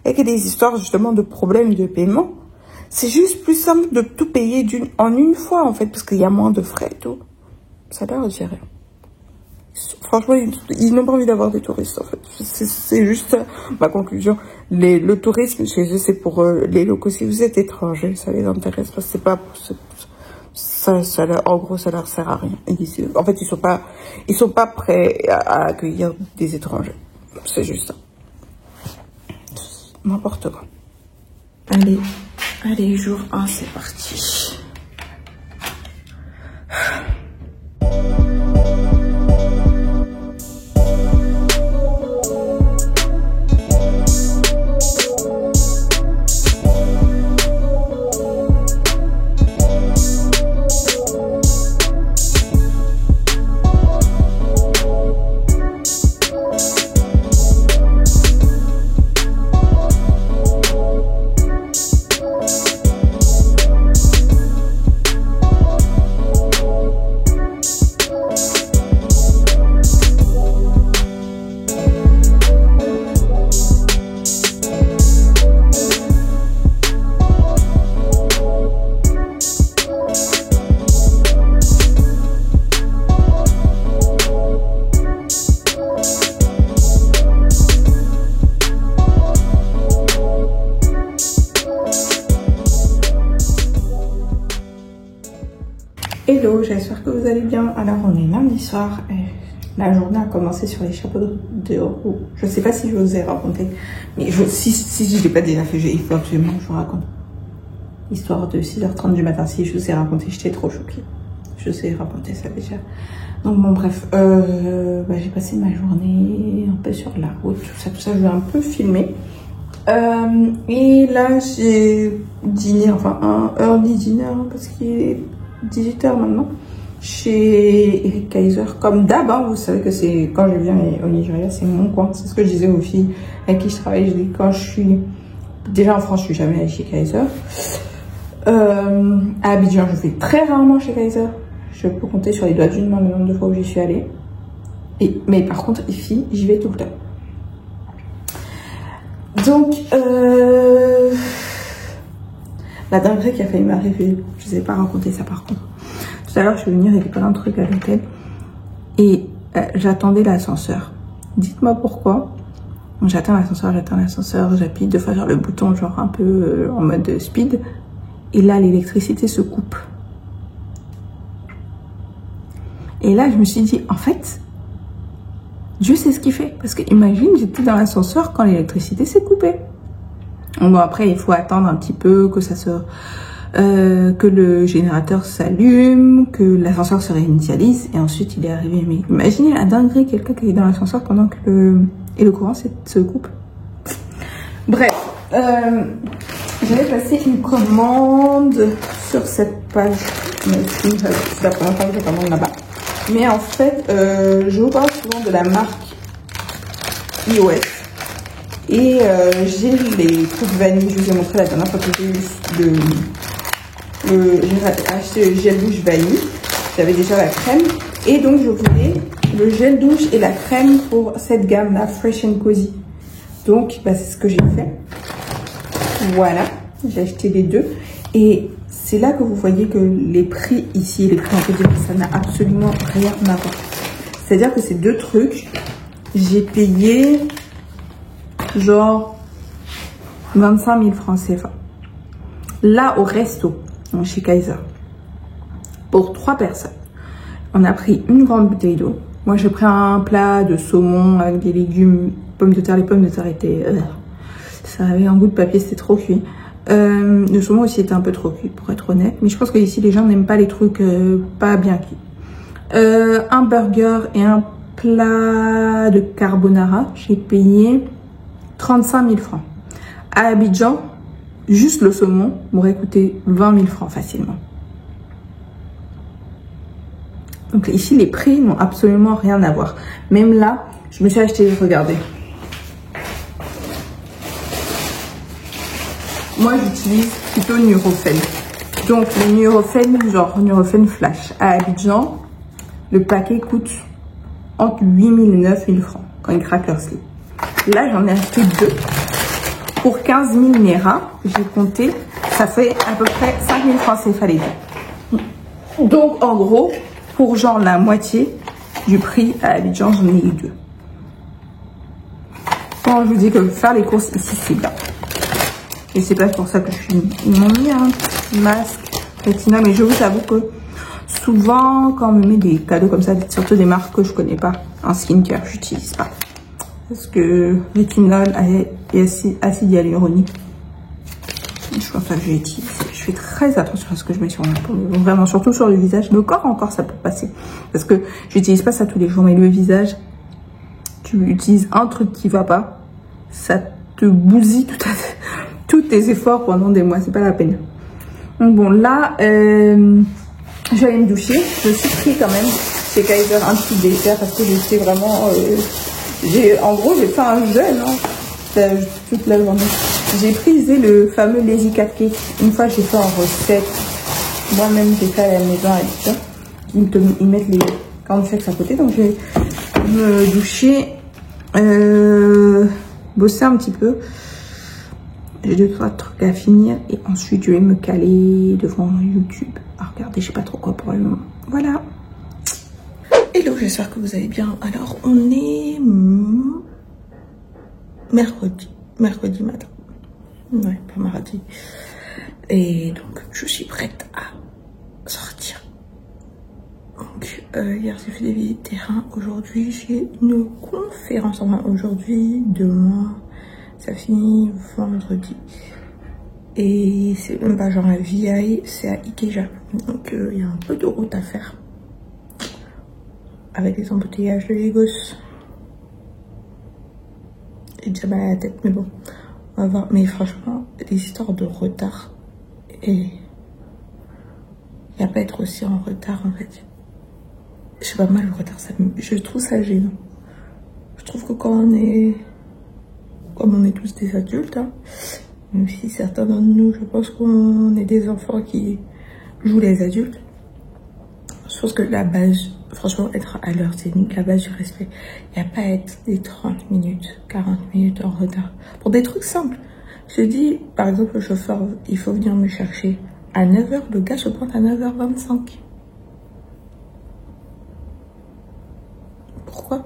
et qu'il y a des histoires justement de problèmes de paiement, c'est juste plus simple de tout payer en une fois, en fait, parce qu'il y a moins de frais et tout. Ça leur dit rien. Franchement, ils n'ont pas envie d'avoir des touristes, en fait. C'est juste ma conclusion. Le tourisme, chez eux, c'est pour les locaux. Si vous êtes étranger, ça les intéresse parce que c'est pas... en gros, ça leur sert à rien. En fait, ils sont pas prêts à accueillir des étrangers. C'est juste ça. N'importe quoi. Allez, jour 1, c'est parti. Hello, j'espère que vous allez bien. Alors on est lundi soir et la journée a commencé sur les chapeaux de roue. Je sais pas si je vous ai raconté, mais si je l'ai pas déjà fait, il faut absolument que je vous raconte. Histoire de 6h30 du matin, si je vous ai raconté, j'étais trop choquée. Je vous ai raconté ça déjà. Donc bon bref, j'ai passé ma journée un peu sur la route, tout ça, je vais un peu filmer. Et là j'ai dîné, enfin un early dinner parce qu'il est 18h maintenant, chez Eric Kaiser. Comme d'hab, hein, vous savez que c'est quand je viens au Nigeria, c'est mon coin. C'est ce que je disais aux filles avec qui je travaille. Je dis quand je suis déjà en France, je suis jamais allée chez Kaiser. À Abidjan, je vais très rarement chez Kaiser. Je peux compter sur les doigts d'une main le nombre de fois où j'y suis allée. Mais par contre, ici, j'y vais tout le temps. Donc, la dinguerie qui a failli m'arriver, je ne vous ai pas raconté ça par contre. Tout à l'heure, je suis venue récupérer un truc à l'hôtel et j'attendais l'ascenseur. Dites-moi pourquoi. J'attends l'ascenseur, j'appuie 2 fois sur le bouton, genre un peu en mode speed. Et là, l'électricité se coupe. Et là, je me suis dit, en fait, Dieu sait ce qu'il fait. Parce que imagine, j'étais dans l'ascenseur quand l'électricité s'est coupée. Bon, après, il faut attendre un petit peu que ça se... que le générateur s'allume, que l'ascenseur se réinitialise, et ensuite il est arrivé. Mais imaginez la dinguerie, quelqu'un qui est dans l'ascenseur pendant que le courant se coupe. Bref, j'avais passé une commande sur cette page. C'est la première fois que je commande là-bas. Mais en fait, je vous parle souvent de la marque iOS. Et j'ai les trucs vanille, je vous ai montré la dernière fois que j'ai eu j'ai acheté le gel douche vanille. J'avais déjà la crème. Et donc je voulais le gel douche et la crème pour cette gamme là, Fresh and Cozy. Donc, bah, c'est ce que j'ai fait. Voilà, j'ai acheté les deux. Et c'est là que vous voyez que les prix ici, les prix en fait, ça n'a absolument rien à voir. C'est-à-dire que ces deux trucs, j'ai payé genre 25 000 francs CFA. Là, au resto, chez Kaiser, pour 3 personnes, on a pris une grande bouteille d'eau. Moi, j'ai pris un plat de saumon avec des légumes, pommes de terre. Les pommes de terre étaient... ça avait un goût de papier, c'était trop cuit. Le saumon aussi était un peu trop cuit, pour être honnête. Mais je pense qu'ici, les gens n'aiment pas les trucs pas bien cuits. Un burger et un plat de carbonara, j'ai payé 35 000 francs. À Abidjan, juste le saumon m'aurait coûté 20 000 francs facilement. Donc ici, les prix n'ont absolument rien à voir. Même là, je me suis acheté, regardez. Moi, j'utilise plutôt Nurofen. Donc, le Nurofen, genre Nurofen Flash. À Abidjan, le paquet coûte entre 8 000 et 9 000 francs quand il craque leur slip. Là, j'en ai acheté 2. Pour 15 000 Naira, j'ai compté, ça fait à peu près 5 000 francs CFA les deux. Donc, en gros, pour genre la moitié du prix à Abidjan, j'en ai eu 2. Quand je vous dis que faire les courses ici, c'est bien. Et c'est pas pour ça que je suis... Ils m'ont mis un petit masque rétina, mais je vous avoue que souvent, quand on me met des cadeaux comme ça, surtout des marques que je connais pas, en skincare, j'utilise pas. Parce que rétinol et acide hyaluronique, je pense pas que j'ai utilisé. Je fais très attention à ce que je mets sur ma peau. Vraiment, surtout sur le visage. Le corps encore, ça peut passer. Parce que j'utilise pas ça tous les jours. Mais le visage, tu utilises un truc qui va pas, ça te bousille tous tes efforts pendant des mois. C'est pas la peine. Donc bon, là, j'allais me doucher. Je suis pris quand même chez Kaiser un petit dessert parce que j'étais vraiment... en gros, j'ai fait un jeûne toute la journée. J'ai prisé le fameux Lazy Cat Cake. Une fois, j'ai fait en recette. Moi-même, j'ai fait à la maison avec ça. Ils mettent les cornflakes à côté. Donc, je vais me doucher, bosser un petit peu. J'ai 2-3 trucs à finir. Et ensuite, je vais me caler devant YouTube. Ah, regardez, je sais pas trop quoi pour le moment. Voilà. Hello, j'espère que vous allez bien. Alors, on est mercredi matin. Ouais, pas mardi. Et donc, je suis prête à sortir. Donc, hier, j'ai fait des visites terrain. Aujourd'hui, j'ai une conférence. Enfin, aujourd'hui, demain, ça finit vendredi. Et c'est même pas genre à VI, c'est à Ikeja. Donc, il y a un peu de route à faire. Avec les embouteillages de Lagos. J'ai déjà mal à la tête, mais bon. On va voir. Mais franchement, les histoires de retard. Et il n'y a pas à être aussi en retard, en fait. Je sais pas, mal le retard, je trouve ça gênant. Je trouve que quand on est... Comme on est tous des adultes, hein, même si certains d'entre nous, je pense qu'on est des enfants qui jouent les adultes. Je pense que la base... Franchement, être à l'heure, c'est la base du respect. Il n'y a pas à être des 30 minutes, 40 minutes en retard. Pour des trucs simples. Je dis, par exemple, le chauffeur, il faut venir me chercher à 9h. Le gars se pointe à 9h25. Pourquoi?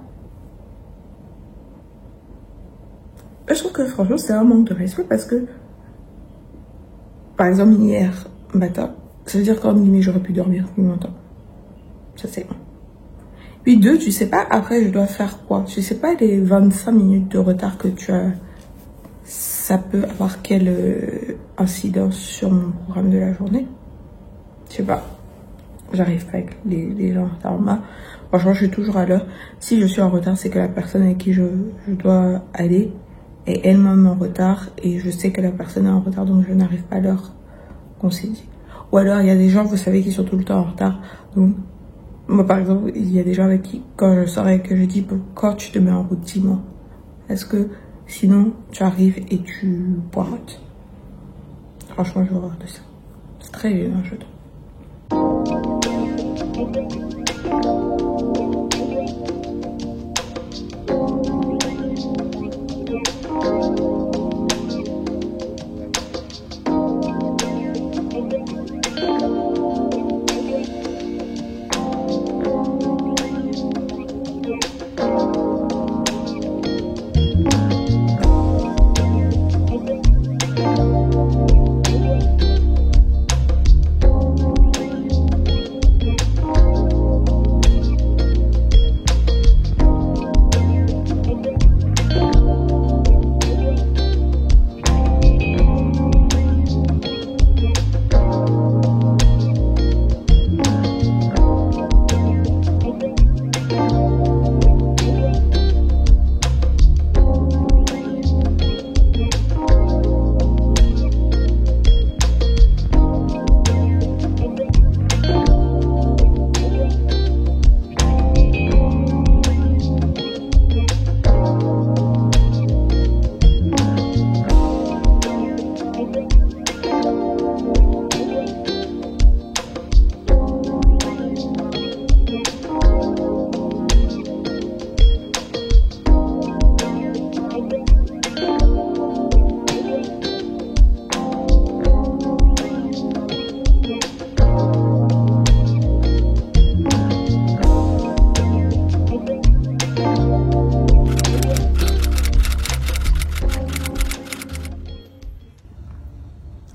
Je trouve que franchement, c'est un manque de respect parce que, par exemple, hier matin, ça veut dire qu'on me dit, mais j'aurais pu dormir plus longtemps. Ça, c'est un. Puis 2, tu sais pas, après, je dois faire quoi? Je sais pas, les 25 minutes de retard que tu as, ça peut avoir quelle incidence sur mon programme de la journée? Je sais pas. J'arrive pas avec les gens en retard. Franchement, je suis toujours à l'heure. Si je suis en retard, c'est que la personne avec qui je dois aller est elle-même en retard. Et je sais que la personne est en retard, donc je n'arrive pas à l'heure qu'on s'est dit. Ou alors, il y a des gens, vous savez, qui sont tout le temps en retard. Donc, moi, par exemple, il y a des gens avec qui, quand je sors et que je dis, bon, quand tu te mets en route, dis-moi. Est-ce que, sinon, tu arrives et tu poireautes? Franchement, j'ai horreur de ça. C'est très gênant, je trouve.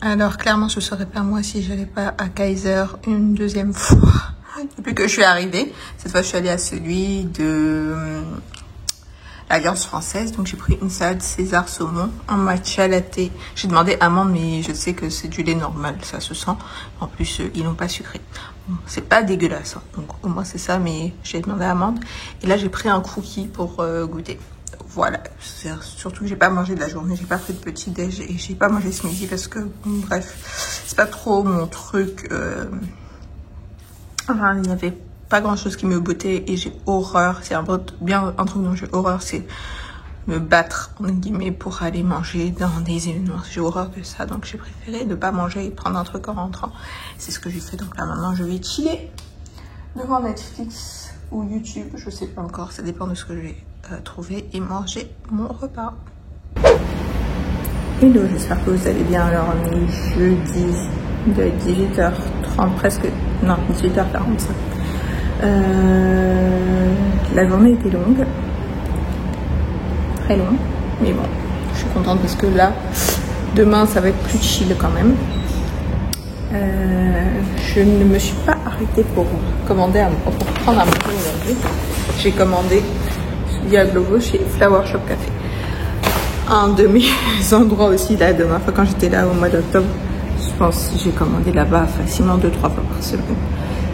Alors clairement ce serait pas moi si j'allais pas à Kaiser une deuxième fois. Depuis que je suis arrivée, cette fois je suis allée à celui de l'Alliance française. Donc j'ai pris une salade César saumon, un matcha latte. J'ai demandé amande mais je sais que c'est du lait normal, ça se sent. En plus ils n'ont pas sucré. Bon, c'est pas dégueulasse, hein. Donc au moins c'est ça, mais j'ai demandé amande. Et là j'ai pris un cookie pour goûter. Voilà, surtout que j'ai pas mangé de la journée, j'ai pas fait de petit déj et j'ai pas mangé ce midi parce que bon, bref, c'est pas trop mon truc. Enfin, il y avait pas grand chose qui me bottait et j'ai horreur. C'est bien un truc dont j'ai horreur, c'est me battre entre guillemets pour aller manger dans des événements. J'ai horreur de ça, donc j'ai préféré ne pas manger et prendre un truc en rentrant. C'est ce que j'ai fait. Donc là maintenant, je vais chiller devant Netflix ou YouTube, je sais pas encore, ça dépend de ce que je vais trouver et manger mon repas. Hello, j'espère que vous allez bien. Alors on est jeudi de 18h30 presque, non 18h45. La journée était longue, très longue, mais bon, je suis contente parce que là, demain ça va être plus chill quand même. Je ne me suis pas arrêtée pour commander pour prendre à manger aujourd'hui. J'ai commandé via Glovo chez Flower Shop Café. Un de mes endroits aussi là demain. Enfin, quand j'étais là au mois d'octobre, je pense que j'ai commandé là-bas facilement 2-3 fois par semaine.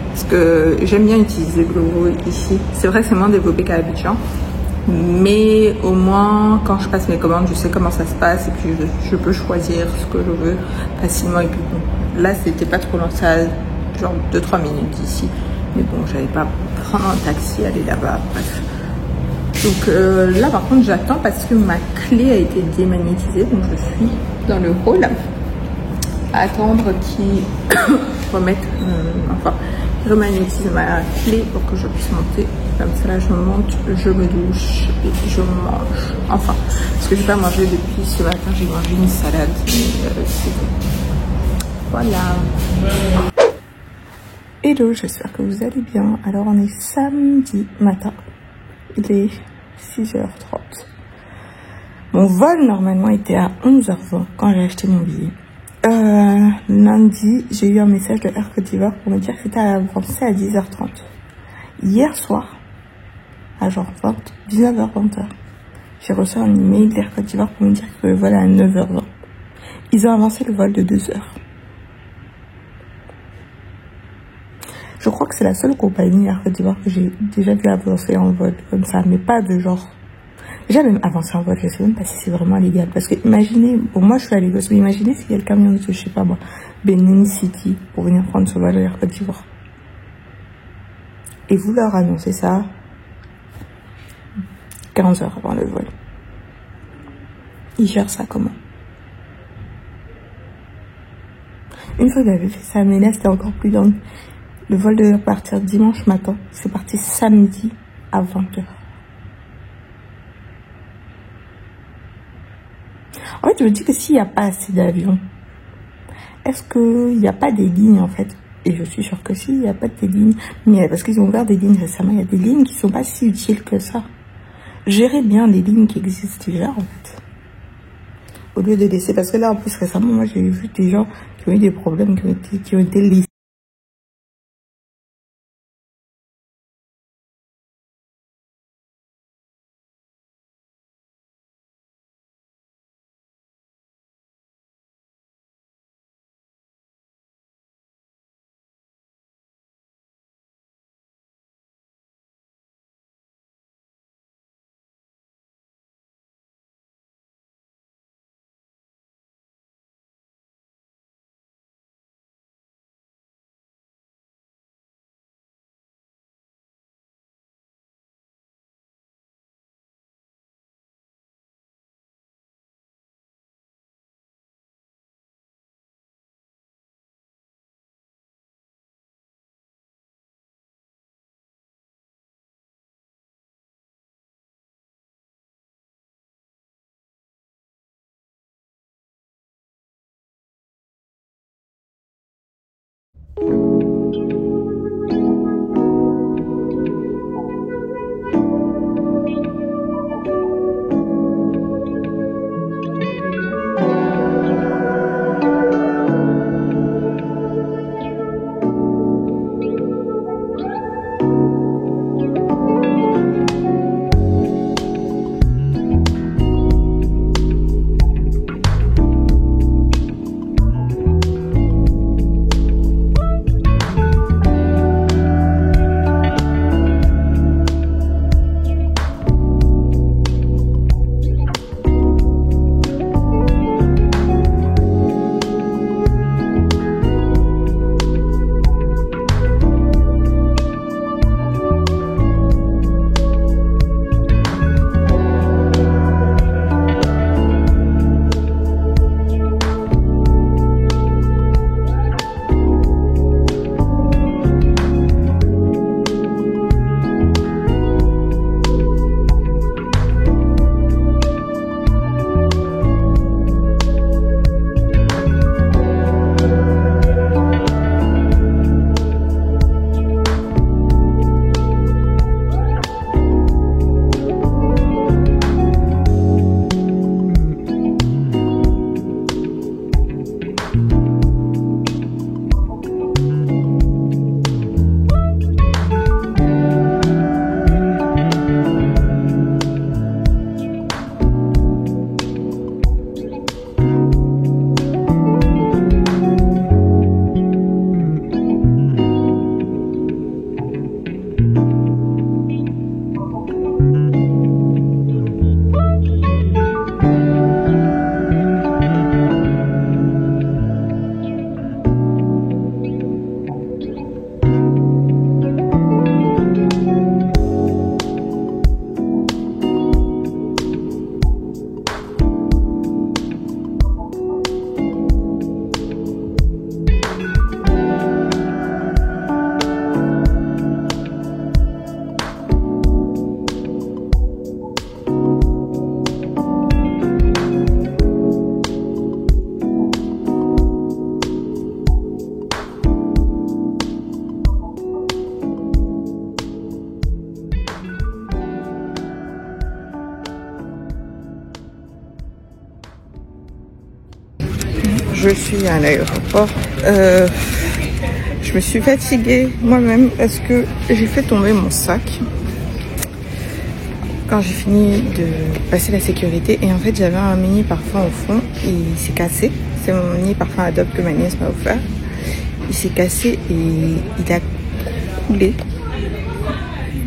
Parce que j'aime bien utiliser Glovo ici. C'est vrai que c'est moins développé qu'à Abidjan. Mais au moins, quand je passe mes commandes, je sais comment ça se passe et puis je peux choisir ce que je veux facilement. Et puis bon, là, c'était pas trop long, ça genre 2-3 minutes d'ici. Mais bon, j'allais pas prendre un taxi, aller là-bas, bref. Donc là, par contre, j'attends parce que ma clé a été démagnétisée. Donc je suis dans le hall à attendre qu'ils remettent, ils remagnétisent ma clé pour que je puisse monter. Comme ça, là, je monte, je me douche et je mange. Enfin, parce que j'ai pas mangé depuis ce matin, j'ai mangé une salade. C'est bon. Voilà. Hello, j'espère que vous allez bien. Alors, on est samedi matin. Il est 6h30. Mon vol, normalement, était à 11h20 quand j'ai acheté mon billet. Lundi, j'ai eu un message de Air Côte d'Ivoire pour me dire que c'était avancé à 10h30. Hier soir, à genre 19h20, j'ai reçu un email d'Air Côte d'Ivoire pour me dire que le vol est à 9h20. Ils ont avancé le vol de 2 heures. Je crois que c'est la seule compagnie Air Côte d'Ivoire que j'ai déjà vu avancer en vol comme ça, mais pas de genre... Déjà même avancer en vol, je sais même pas si c'est vraiment légal. Parce que imaginez, bon moi je suis à Lagos, mais imaginez s'il y a le camion de, je sais pas moi, Benin City pour venir prendre ce vol à Air Côte d'Ivoire. Et vous leur annoncez ça 15 heures avant le vol. Ils gèrent ça comment? Une fois que j'avais fait ça, mais là c'était encore plus dingue. Le vol devait partir dimanche matin. C'est parti samedi à 20h. En fait, je me dis que s'il n'y a pas assez d'avions, est-ce qu'il n'y a pas des lignes en fait? Et je suis sûre que si, il n'y a pas des lignes. Mais parce qu'ils ont ouvert des lignes récemment, il y a des lignes qui ne sont pas si utiles que ça. Gérez bien les lignes qui existent déjà en fait. Au lieu de laisser, parce que là en plus récemment, moi j'ai vu des gens qui ont eu des problèmes, qui ont été laissés. je suis à l'aéroport. Je me suis fatiguée moi-même parce que j'ai fait tomber mon sac quand j'ai fini de passer la sécurité. Et en fait, j'avais un mini parfum au fond et il s'est cassé. C'est mon mini parfum Adobe que ma nièce m'a offert. Il s'est cassé et il a coulé.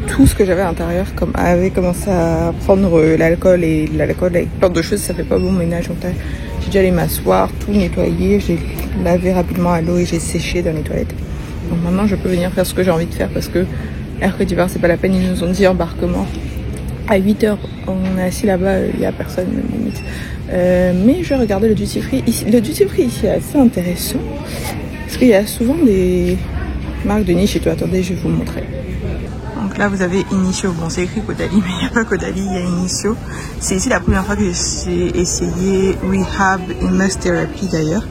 Tout ce que j'avais à l'intérieur avait commencé à prendre l'alcool, et l'alcool avec plein de choses, ça fait pas bon ménage. Donc j'ai dû aller m'asseoir, tout nettoyer, j'ai lavé rapidement à l'eau et j'ai séché dans les toilettes. Donc maintenant je peux venir faire ce que j'ai envie de faire parce que Air Côte d'Ivoire c'est pas la peine, ils nous ont dit embarquement à 8h. On est assis là-bas, il n'y a personne même limite. Mais je regardais le duty free ici. Le duty free ici est assez intéressant parce qu'il y a souvent des marques de niche et tout. Attendez, je vais vous montrer. Donc là vous avez Initio, bon c'est écrit Caudalie mais il n'y a pas Caudalie, il y a Initio. C'est ici la première fois que j'ai essayé Rehab et Must Therapy d'ailleurs.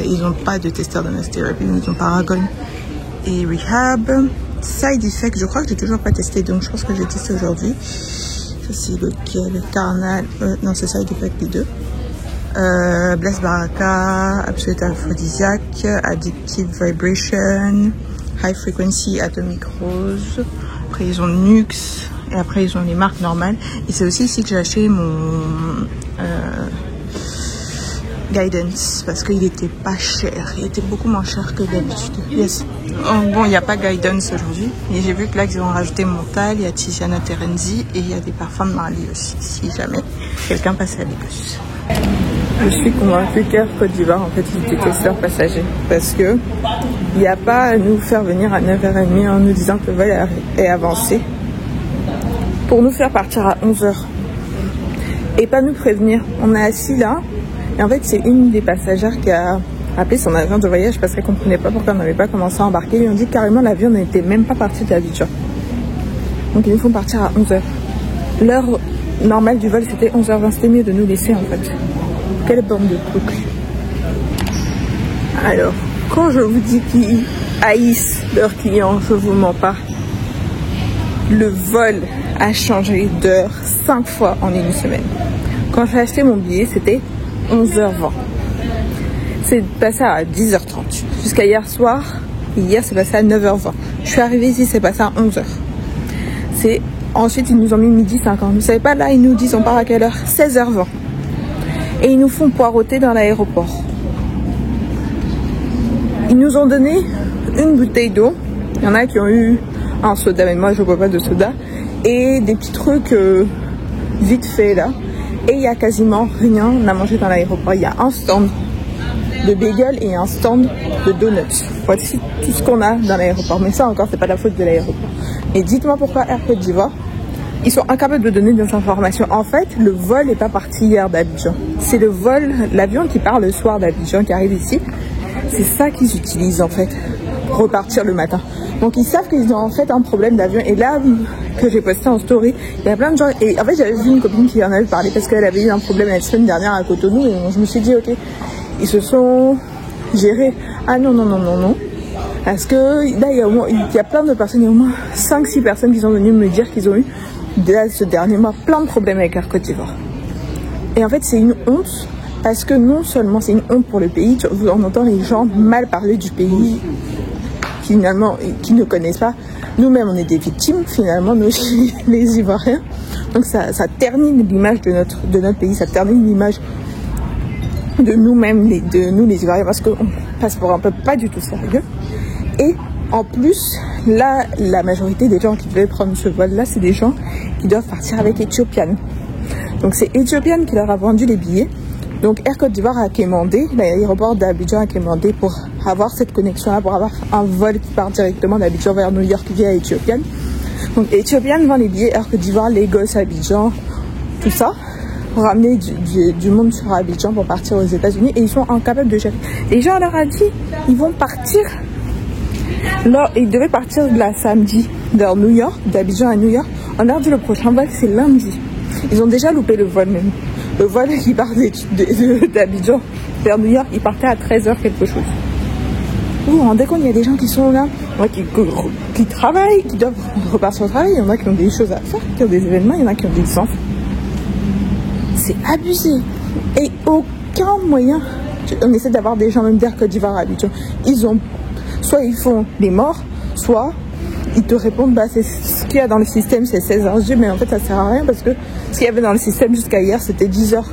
Ils n'ont pas de testeur de Must Therapy, mais ils ont Paragon et Rehab. Side Effect, je crois que j'ai toujours pas testé, donc je pense que j'ai testé aujourd'hui. Ça c'est lequel? Carnal, non c'est Side Effect les deux. Bless Baraka, Absolute Aphrodisiac, Addictive Vibration, High Frequency, Atomic Rose. Après ils ont Nux et après ils ont les marques normales. Et c'est aussi ici que j'ai acheté mon Guidance parce qu'il était pas cher. Il était beaucoup moins cher que d'habitude. Yes. Oh, bon, il n'y a pas Guidance aujourd'hui. Et j'ai vu que là ils ont rajouté Montal, il y a Tiziana Terenzi et il y a des parfums de Marley aussi. Si jamais quelqu'un passe à l'Écosse. Je suis convaincue qu'Air Côte d'Ivoire, en fait, ils détestent leurs passagers. Parce que il n'y a pas à nous faire venir à 9h30 en nous disant que le vol est avancé. Pour nous faire partir à 11h. Et pas nous prévenir. On est assis là. Et en fait, c'est une des passagères qui a appelé son agent de voyage parce qu'elle ne comprenait pas pourquoi on n'avait pas commencé à embarquer. Ils lui ont dit que carrément l'avion n'était même pas parti d'Abidjan. Donc ils nous font partir à 11h. L'heure normale du vol, c'était 11h20. C'était mieux de nous laisser en fait. Quelle bande de trucs. Alors, quand je vous dis qu'ils haïssent leurs clients, je vous mens pas. Le vol a changé d'heure 5 fois en une semaine. Quand j'ai acheté mon billet, c'était 11h20. C'est passé à 10h30. Jusqu'à hier soir. Hier, c'est passé à 9h20. Je suis arrivée ici, c'est passé à 11h. Ensuite, ils nous ont mis midi 50. Vous savez pas, là, ils nous disent on part à quelle heure? 16h20. Et ils nous font poireauter dans l'aéroport. Ils nous ont donné une bouteille d'eau. Il y en a qui ont eu un soda, mais moi, je bois pas de soda. Et des petits trucs vite fait, là. Et il y a quasiment rien à manger dans l'aéroport. Il y a un stand de bagel et un stand de donuts. Voici tout ce qu'on a dans l'aéroport. Mais ça encore, c'est pas la faute de l'aéroport. Et dites-moi pourquoi Air Côte d'Ivoire, ils sont incapables de donner des informations. En fait, le vol n'est pas parti hier d'Abidjan. C'est l'avion qui part le soir d'Abidjan qui arrive ici. C'est ça qu'ils utilisent en fait pour repartir le matin. Donc ils savent qu'ils ont en fait un problème d'avion. Et là que j'ai posté en story, il y a plein de gens. Et en fait j'avais vu une copine qui en avait parlé parce qu'elle avait eu un problème la semaine dernière à Cotonou. Et je me suis dit ok, ils se sont gérés. Ah non. Parce que là il y a plein de personnes, il y a au moins 5-6 personnes qui sont venues me dire qu'ils ont eu ce dernier mois plein de problèmes avec Air Côte d'Ivoire. Et en fait c'est une honte. Parce que non seulement c'est une honte pour le pays, on entend les gens mal parler du pays finalement, qui ne connaissent pas. Nous-mêmes, on est des victimes, finalement, nous, les Ivoiriens. Donc ça ternit l'image de notre pays, ça ternit l'image de nous-mêmes, de nous les Ivoiriens, parce qu'on passe pour un peuple pas du tout sérieux. Et en plus, là, la majorité des gens qui devaient prendre ce vol-là, c'est des gens qui doivent partir avec Ethiopian. Donc c'est Ethiopian qui leur a vendu les billets. Donc Air Côte d'Ivoire a quémandé, l'aéroport d'Abidjan a quémandé pour avoir cette connexion-là, pour avoir un vol qui part directement d'Abidjan vers New York via Ethiopian. Donc Ethiopian vend les billets Air Côte d'Ivoire, Lagos, Abidjan, tout ça, pour ramener du monde sur Abidjan pour partir aux États-Unis. Et ils sont incapables de gérer. Les gens leur ont dit, ils vont partir. Là, ils devaient partir là samedi vers New York, d'Abidjan à New York. On leur dit le prochain vol c'est lundi. Ils ont déjà loupé le vol même. Le vol qui partait d'Abidjan vers New York, il partait à 13h quelque chose. Vous vous rendez compte, il y a des gens qui sont là, qui travaillent, qui doivent repartir au travail. Il y en a qui ont des choses à faire, qui ont des événements, il y en a qui ont des enfants. C'est abusé. Et aucun moyen On essaie d'avoir des gens même d'Air Côte d'Ivoire habituels. Ils ont, soit ils font les morts, soit ils te répondent, bah c'est ce qu'il y a dans le système, c'est 16 heures. Je dis, mais en fait ça sert à rien parce que ce qu'il y avait dans le système jusqu'à hier, c'était 10 heures.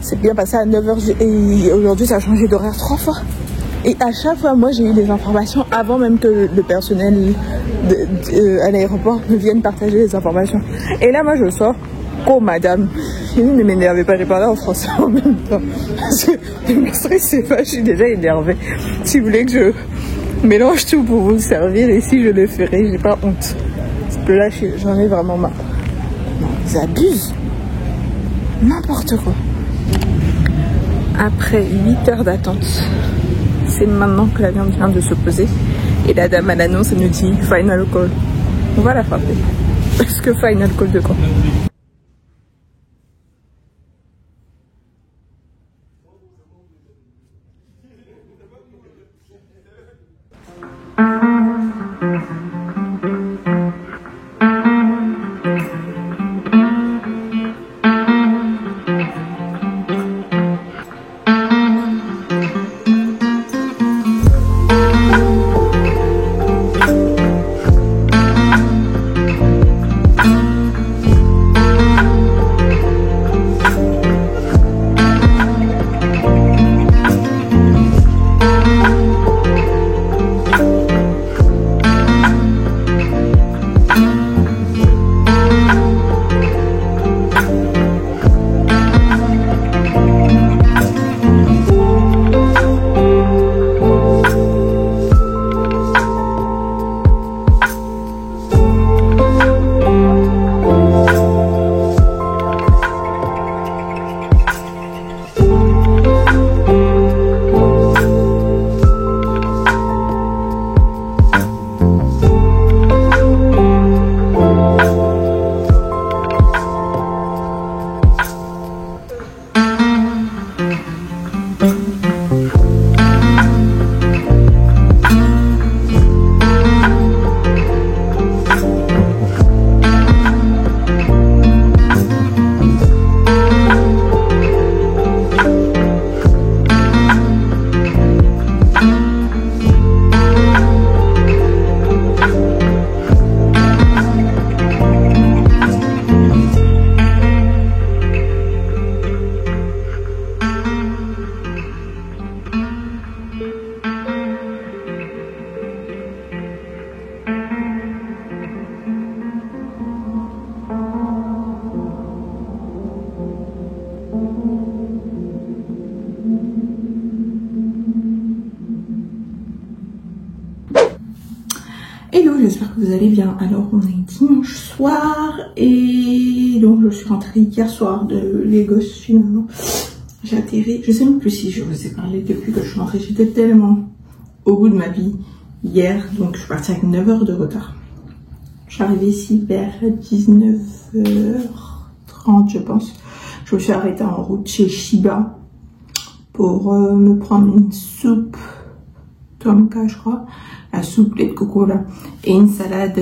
C'est bien passé à 9 heures et aujourd'hui ça a changé d'horaire 3 fois. Et à chaque fois, moi j'ai eu des informations avant même que le personnel à l'aéroport me vienne partager les informations. Et là, moi je sors, oh madame, ne m'énervez pas, j'ai parlé en français en même temps. Parce que ne me stressez pas, je suis déjà énervée. Si vous voulez que je mélange tout pour vous servir, et si je le ferai, j'ai pas honte. Parce que là, j'en ai vraiment marre. Non, ils abusent. N'importe quoi. Après 8 heures d'attente, c'est maintenant que l'avion vient de se poser. Et la dame à l'annonce, elle nous dit final call. On va la frapper. Est-ce que final call de quoi? Hello, j'espère que vous allez bien. Alors on est dimanche soir et donc je suis rentrée hier soir de Lagos finalement. J'ai atterri, je sais même plus si je vous ai parlé depuis que je suis rentrée. J'étais tellement au bout de ma vie hier, donc je suis partie avec 9 heures de retard. Je suis arrivée ici vers 19h30 je pense. Je me suis arrêtée en route chez Shiba pour me prendre une soupe tomka je crois. La soupe lait de coco là et une salade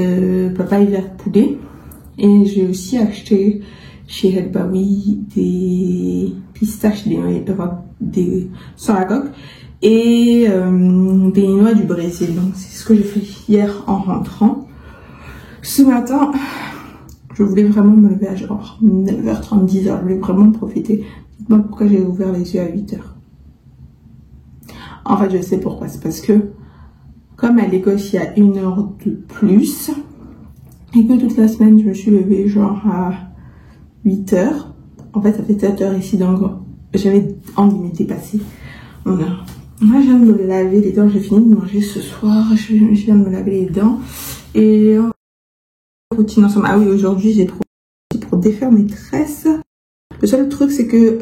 papaye vert poulet. Et j'ai aussi acheté chez Helbaoui des pistaches, des sans la coque et des noix du Brésil. Donc c'est ce que j'ai fait hier en rentrant. Ce matin, je voulais vraiment me lever à genre 9h30, 10h. Je voulais vraiment profiter. Dites-moi pourquoi j'ai ouvert les yeux à 8h. En fait, je sais pourquoi. C'est parce que comme à Lagos, il y a 1 heure de plus et que toute la semaine, je me suis levée genre à 8h. En fait, ça fait 7h ici, donc j'avais envie de me dépasser. Voilà. Moi, je viens de me laver les dents. J'ai fini de manger ce soir. Je viens de me laver les dents. Et routine ensemble. Ah oui, aujourd'hui, j'ai profité pour défaire mes tresses. Le seul truc, c'est que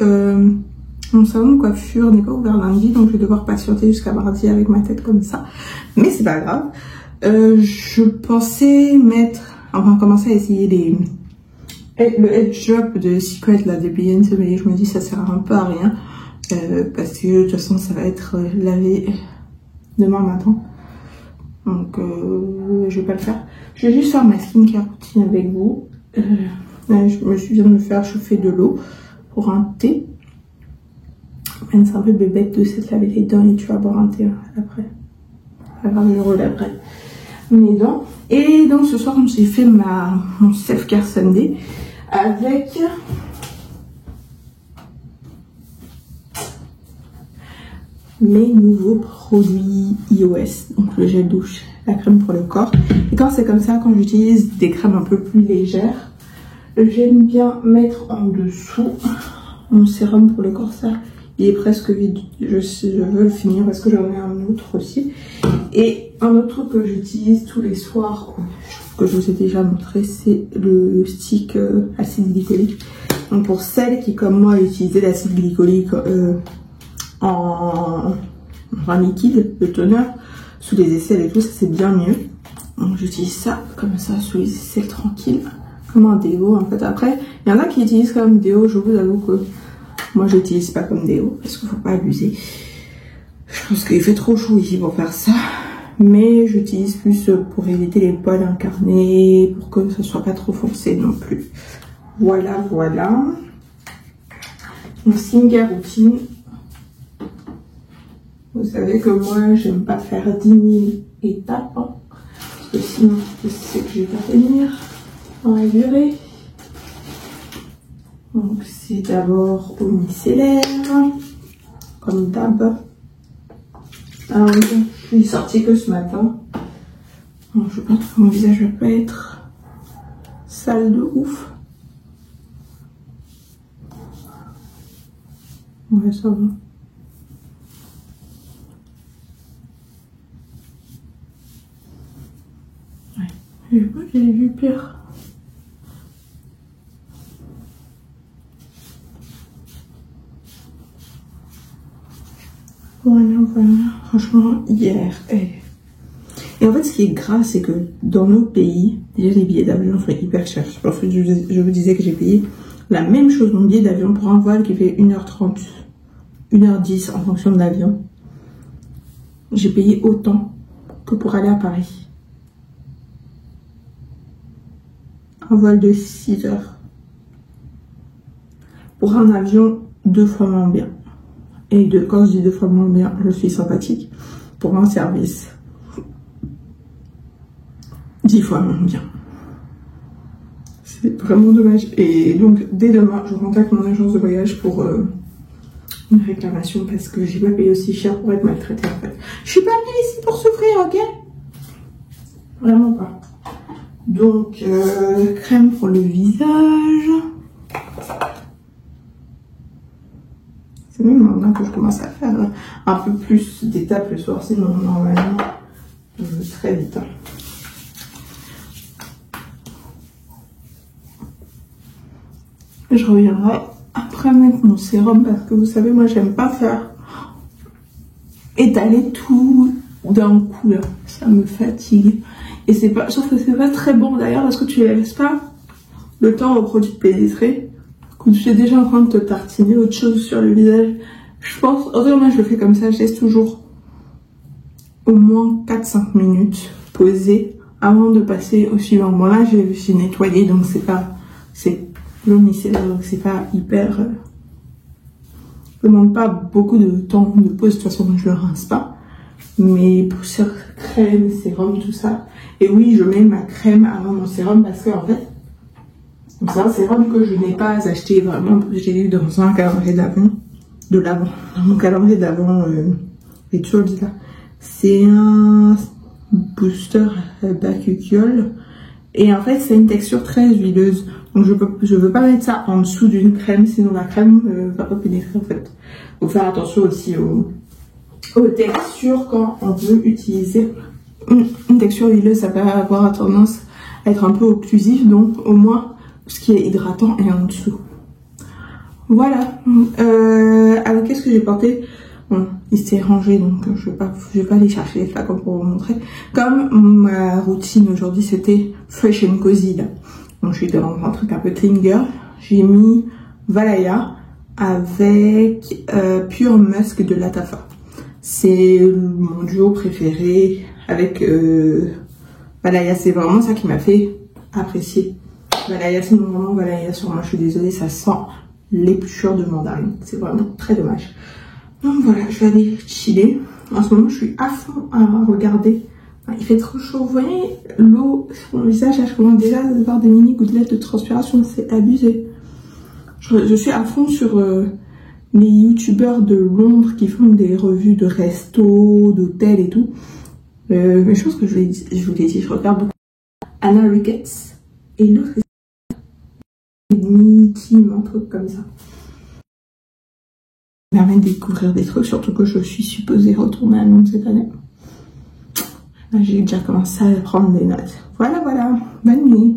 mon salon de coiffure n'est pas ouvert lundi, donc je vais devoir patienter jusqu'à mardi avec ma tête comme ça. Mais c'est pas grave. Je pensais commencer à essayer le edge drop de Secret là, de Beyoncé, mais je me dis ça sert un peu à rien. Parce que de toute façon, ça va être lavé demain matin. Donc, je vais pas le faire. Je vais juste faire ma skincare routine avec vous. Je viens de me faire chauffer de l'eau pour un thé. C'est un peu bébête de se laver les dents et tu vas boire un thé après. Pas grave, je relèverai mes dents. Et donc ce soir, j'ai fait mon self-care Sunday avec mes nouveaux produits iOS, donc le gel douche, la crème pour le corps. Et quand c'est comme ça, quand j'utilise des crèmes un peu plus légères, j'aime bien mettre en dessous mon sérum pour le corps. Ça, il est presque vide. Je veux le finir parce que j'en ai un autre aussi. Et un autre truc que j'utilise tous les soirs, que je vous ai déjà montré, c'est le stick acide glycolique. Donc pour celles qui, comme moi, utilisaient l'acide glycolique en liquide, le toner, sous les aisselles et tout, ça c'est bien mieux. Donc j'utilise ça comme ça sous les aisselles tranquille, comme un déo en fait. Après, il y en a qui utilisent comme déo, je vous avoue que moi je l'utilise pas comme déo parce qu'il faut pas abuser. Je pense qu'il fait trop chaud ici pour faire ça. Mais j'utilise plus pour éviter les poils incarnés, pour que ce soit pas trop foncé non plus. Voilà, voilà. Mon skincare routine. Vous savez que moi, j'aime pas faire 10 000 étapes. Hein, parce que sinon, je sais que je vais pas tenir dans la durée. Donc, c'est d'abord au micellaire, comme d'hab. Alors, je suis sortie que ce matin. Bon, je pense que mon visage va pas être sale de ouf. Ouais, ça va. Ouais, j'ai vu pire. Voilà, voilà. Franchement, hier. Et en fait, ce qui est grave, c'est que dans nos pays, déjà les billets d'avion sont hyper chers. En fait, je vous disais que j'ai payé la même chose, mon billet d'avion pour un vol qui fait 1h30, 1h10 en fonction de l'avion. J'ai payé autant que pour aller à Paris. Un vol de 6 heures. Pour un avion 2 fois moins bien. Et quand je dis 2 fois moins bien, je suis sympathique. Pour un service 10 fois moins bien. C'est vraiment dommage. Et donc, dès demain, je contacte mon agence de voyage pour une réclamation parce que j'ai pas payé aussi cher pour être maltraitée en fait. Je suis pas venue ici pour souffrir, ok? Vraiment pas. Donc, crème pour le visage. C'est même maintenant que je commence à faire un peu plus d'étapes le soir, sinon normalement, très vite. Je reviendrai après mettre mon sérum parce que vous savez, moi j'aime pas faire étaler tout d'un coup là. Ça me fatigue. Et c'est pas, sauf que c'est pas très bon d'ailleurs parce que tu laisses pas le temps au produit de pénétrer. Quand tu es déjà en train de te tartiner autre chose sur le visage, je pense, en fait moi je le fais comme ça, je laisse toujours au moins 4-5 minutes posé avant de passer au suivant. Bon là j'ai nettoyé donc c'est le micellaire donc c'est pas hyper, je demande pas beaucoup de temps de pause, de toute façon je le rince pas. Mais pour sur crème, sérum, tout ça. Et oui, je mets ma crème avant mon sérum parce que en fait, c'est un sérum que je n'ai pas acheté vraiment. J'ai eu dans un calendrier d'avant, dans mon calendrier d'avant, Rituals là. C'est un booster bacuchiol et en fait c'est une texture très huileuse. Donc je veux pas mettre ça en dessous d'une crème, sinon la crème va pas pénétrer en fait. Faut faire attention aussi aux textures quand on veut utiliser une texture huileuse, ça peut avoir tendance à être un peu occlusif, donc au moins ce qui est hydratant est en dessous. Voilà. Alors qu'est-ce que j'ai porté? Bon, il s'est rangé donc je vais pas aller chercher les flacons pour vous montrer. Comme ma routine aujourd'hui c'était fresh and cozy là. Donc je suis dans un truc un peu clean girl. J'ai mis Valaya avec Pure Musk de Latafa. C'est mon duo préféré avec Valaya. C'est vraiment ça qui m'a fait apprécier Valaya. Sinon vraiment Valaya sur moi, je suis désolée, ça sent l'épluchure de mandarine. C'est vraiment très dommage. Donc voilà, je vais aller chiller. En ce moment, je suis à fond à regarder. Il fait trop chaud. Vous voyez l'eau sur mon visage, je commence déjà à avoir des mini gouttelettes de transpiration. C'est abusé. Je suis à fond sur les youtubeurs de Londres qui font des revues de resto, d'hôtels et tout. Mais je pense que je vous l'ai dit, je regarde beaucoup Anna Ricketts et l'autre Team, un truc comme ça. Ça permet de découvrir des trucs, surtout que je suis supposée retourner à Londres cette année. J'ai déjà commencé à prendre des notes. Voilà, bonne nuit.